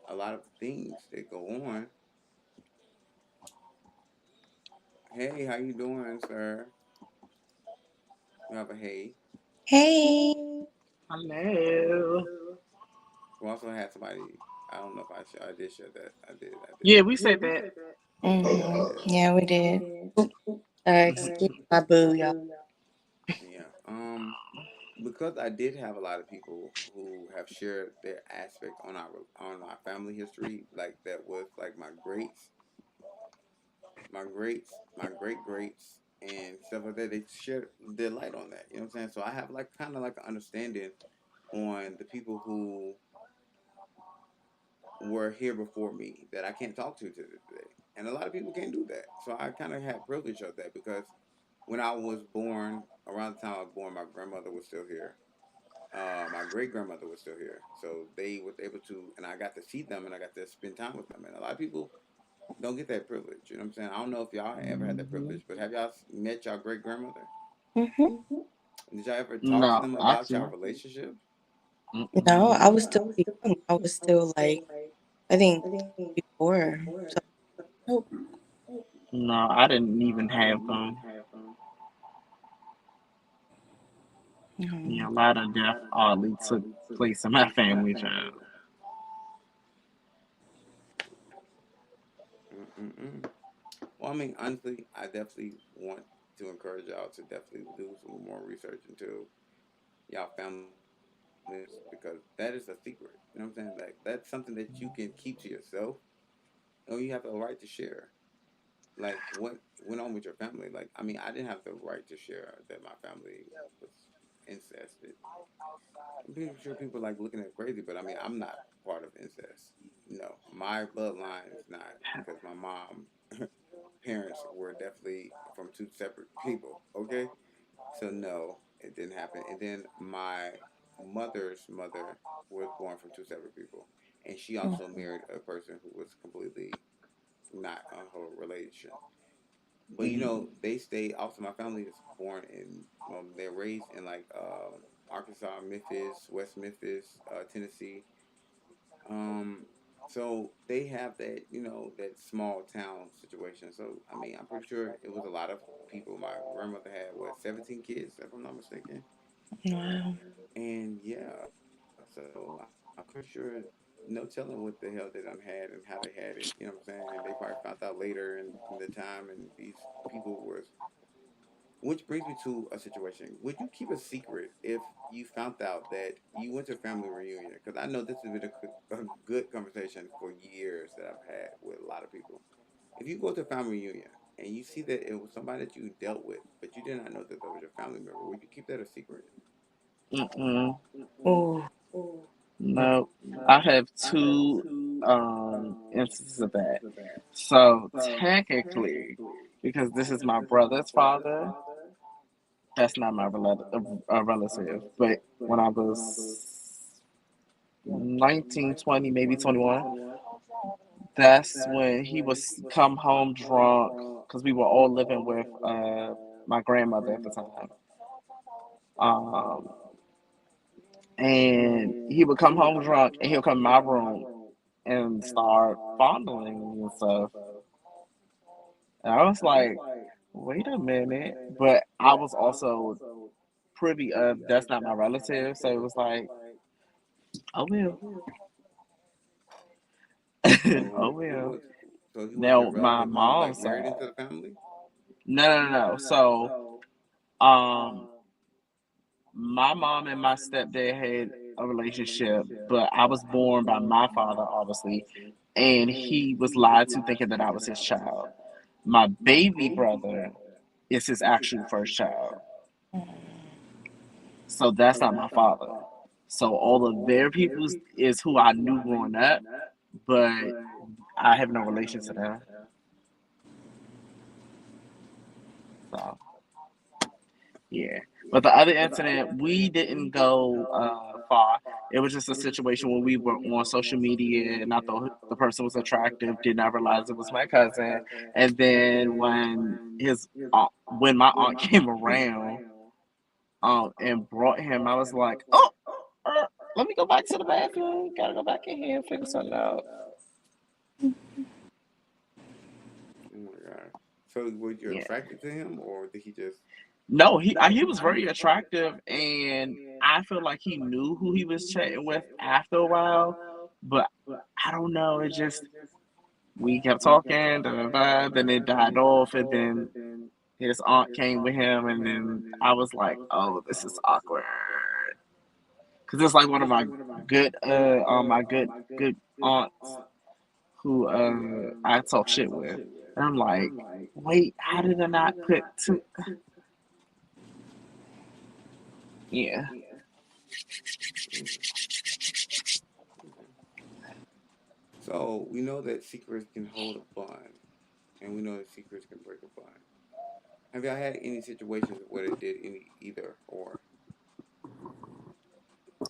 a lot of the things that go on. Hey, how you doing, sir? We have a hey. Hey. Hello. We also had somebody. I don't know if I did share that. I did. I did. Yeah, we said that. Yeah, I did. Yeah, we did. Excuse my boo, y'all. Yeah. Because I did have a lot of people who have shared their aspect on our family history, like that was like my great greats, and stuff like that. They shared their light on that. You know what I'm saying? So I have like kind of like an understanding on the people who were here before me that I can't talk to this day, and a lot of people can't do that. So I kind of had privilege of that because when I was born, around the time I was born, my grandmother was still here. My great grandmother was still here, so they were able to, and I got to see them, and I got to spend time with them. And a lot of people don't get that privilege. You know what I'm saying? I don't know if y'all ever had that Hmm. privilege, but have y'all met y'all great grandmother? Hmm. Did y'all ever talk to No, them about y'all actually. relationship? No, I Mm-mm. was still young. I was still like, I think before. So, nope. No, I didn't even have them. No. Yeah, a lot of death oddly took place in my family, child. Mm-mm-mm. Well, I mean, honestly, I definitely want to encourage y'all to definitely do some more research into y'all family because that is a secret. You know what I'm saying? Like that's something that you can keep to yourself, and you have a right to share. Like what went on with your family? Like, I mean, I didn't have the right to share that my family was incested. I'm pretty sure people like looking at it crazy, but I mean, I'm not part of incest. No, my bloodline is not because my mom parents were definitely from two separate people. Okay, so no, it didn't happen. And then my mother's mother was born from two separate people, and she also married a person who was completely not a her relation. But they stay. Also, my family is born in. They're raised in like Arkansas, Memphis, West Memphis, Tennessee. Um, so they have that, that small town situation. So I mean, I'm pretty sure it was a lot of people. My grandmother had what 17 kids, if I'm not mistaken. Wow. And yeah, so I'm pretty sure no telling what the hell they done had and how they had it. You know what I'm saying? And they probably found out later in the time, and these people were. Which brings me to a situation. Would you keep a secret if you found out that you went to a family reunion? Because I know this has been a good conversation for years that I've had with a lot of people. If you go to a family reunion and you see that it was somebody that you dealt with, but you did not know that that was your family member, would you keep that a secret? Mm-mm. Oh. No, I have two instances of that. So technically, because this is my brother's father, that's not my relative. But when I was 19, 20, maybe 21, that's when he was come home drunk because we were all living with my grandmother at the time. Um, and he would come home drunk and he'll come in my room and start fondling me and stuff. And I was like, wait a minute. But I was also privy of that's not my relative. So it was like, oh well. So Oh who well. was? So he was your Now my relative who like mom's married side. into the family? No. So, um, my mom and my stepdad had a relationship, but I was born by my father, obviously, and he was lied to thinking that I was his child. My baby brother is his actual first child, so that's not my father. So all of their people is who I knew growing up, but I have no relation to them. So yeah. But the other incident, we didn't go far. It was just a situation where we were on social media and I thought the person was attractive, did not realize it was my cousin. And then when my aunt came around and brought him, I was like, oh, let me go back to the bathroom. Gotta go back in here and figure something out. Oh my god. So were you Yeah. attracted to him, or did he just? No, he was very attractive, and I feel like he knew who he was chatting with after a while, but I don't know. It just we kept talking, da, da, da, then it died off, and then his aunt came with him, and then I was like, "Oh, this is awkward," because it's like one of my good aunts who I talk shit with, and I'm like, "Wait, how did I not put two?" Yeah. Mm, okay. So we know that secrets can hold a bond, and we know that secrets can break a bond. Have y'all had any situations where it did any either or?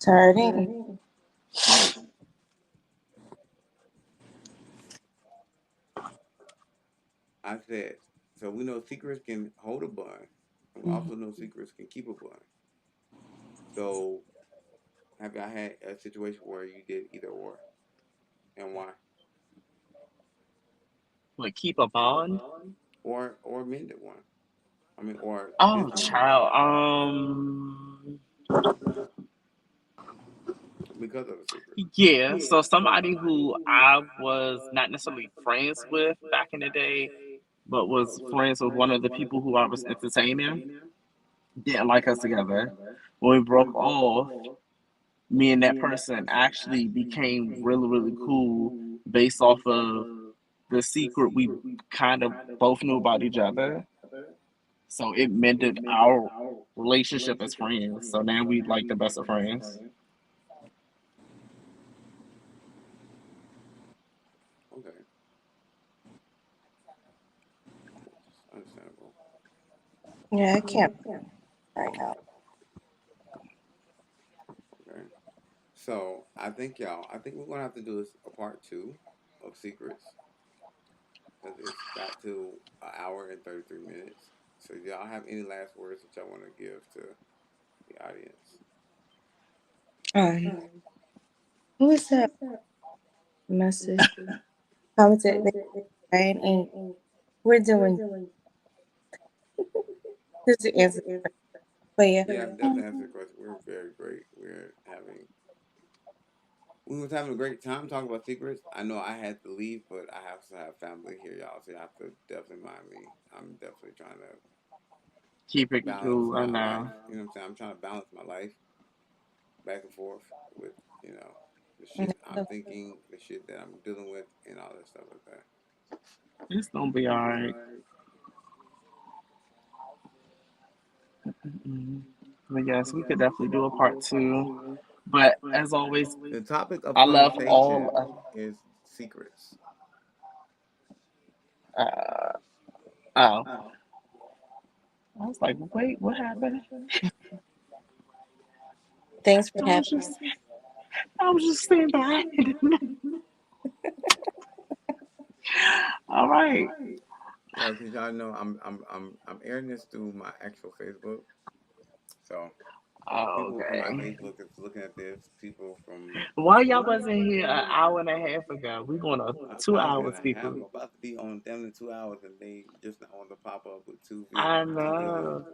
Sardine. I said, so we know secrets can hold a bond, and we Mhm. also know secrets can keep a bond. So have y'all had a situation where you did either or, and why? Like keep a bond. Or mended one? I mean, or Oh, dismembered one child. because of a secret. Yeah. So somebody who I was not necessarily friends with back in the day, but was friends with one of the people who I was entertaining, didn't like us together. When we broke off, me and that person actually became really, really cool based off of the secret we kind of both knew about each other. So it mended our relationship as friends. So now we like the best of friends. Okay, understandable. Yeah, I can't right now. Okay. So I think we're gonna have to do this a part two of secrets because it's got to an hour and 33 minutes. So do y'all have any last words that y'all want to give to the audience? Um, who is that message? Commented right, and we're doing this to answer the question. But yeah, Yeah, definitely answer the question. We're very great. We was having a great time talking about secrets. I know I had to leave, but I have to have family here, y'all. So you have to definitely mind me. I'm definitely trying to Keep it balance cool. I my life. know. You know what I'm saying? I'm trying to balance my life back and forth with, you know, the and shit I'm thinking, the shit that I'm dealing with, and all that stuff like that. It's gonna be all right. But yes, we could definitely do a part two. But as always, The topic of I love all. conversation is secrets. Uh, oh, I was like, wait, what happened? thanks for I having. was just, I was just saying that. All right. Yeah, because y'all know I'm airing this through my actual Facebook. So people from my Okay. Facebook is looking at this. People from Why y'all wasn't here an hour and a half ago? We going on an two hour and hours, a half. people. I'm about to be on damn near 2 hours, and they just not want to pop up with I two videos. know.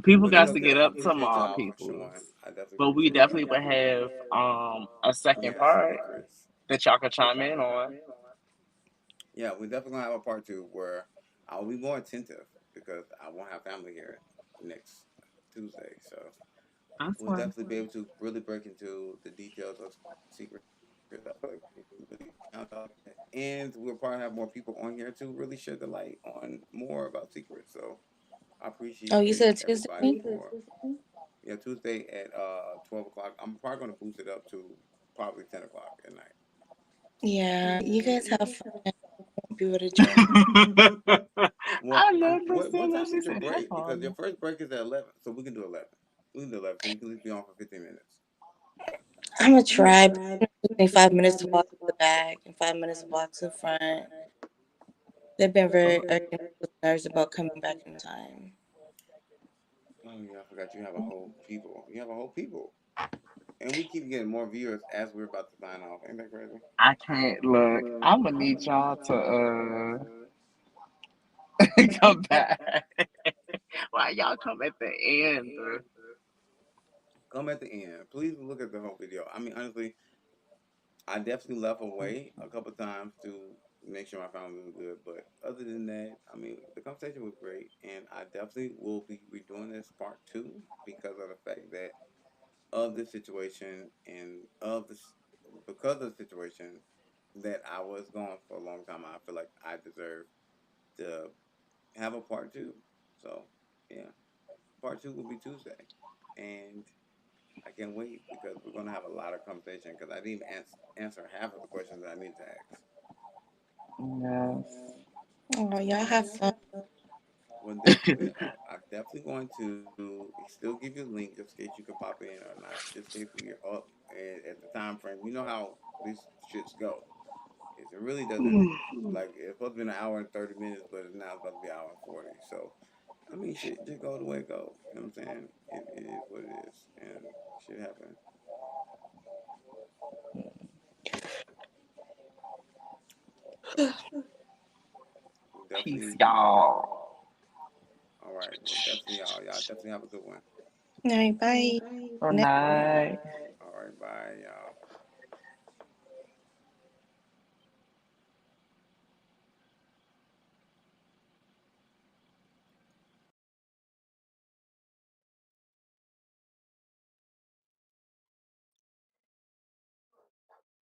People But it's got to okay. get I up appreciate tomorrow, y'all for people. showing. I definitely But we appreciate y'all. definitely would have a second Yes, part secrets. that y'all could chime in on. Yeah, we definitely gonna have a part two where I'll be more attentive. because I won't have family here next Tuesday. So That's we'll fine. definitely be able to really break into the details of secrets. I feel like we really found out like that. And we'll probably have more people on here to really shed the light on more about secrets. So I Oh, you appreciate said everybody Tuesday? for yeah, Tuesday at 12 o'clock. I'm probably gonna boost it up to probably 10 o'clock at night. Yeah, you guys have fun. I won't be able to join. Well, I love what Priscilla. time She is your said, "Have break? Because your fun." first break is at 11, so we can do 11. We can do 11, so you can at least be on for 15 minutes. I'm gonna try, but it took me 5 minutes to walk to the back and 5 minutes to walk to the front. They've been very irking with nerves about coming back in time. Oh yeah, I forgot you have a whole people. You have a whole people, and we keep getting more viewers as we're about to sign off. Ain't that crazy? I can't look. I'm gonna need y'all to come back. Why y'all come at the end? Come at the end. Please look at the whole video. I mean, honestly, I definitely left away a couple times to make sure my family was good. But other than that, I mean, the conversation was great, and I definitely will be redoing this part two because of the fact that of the situation and of this because of the situation that I was gone for a long time. I feel like I deserve to have a part two. So yeah, part two will be Tuesday, and I can't wait because we're gonna have a lot of conversation because I didn't even answer half of the questions that I need to ask. Yes. Oh, y'all have fun. Well, definitely, I'm definitely going to still give you a link just in case you can pop in or not, just in case we are up at the time frame. You know how these shits go. It really doesn't like it's supposed to be an hour and 30 minutes, but now it's about to be an hour and 40. So I mean, shit, just go the way it go. You know what I'm saying? It is what it is, and shit happen. We'll Peace, definitely. y'all. All right. Well, definitely, y'all definitely have a good one. All right, bye. Good Next night. All right. Bye, y'all.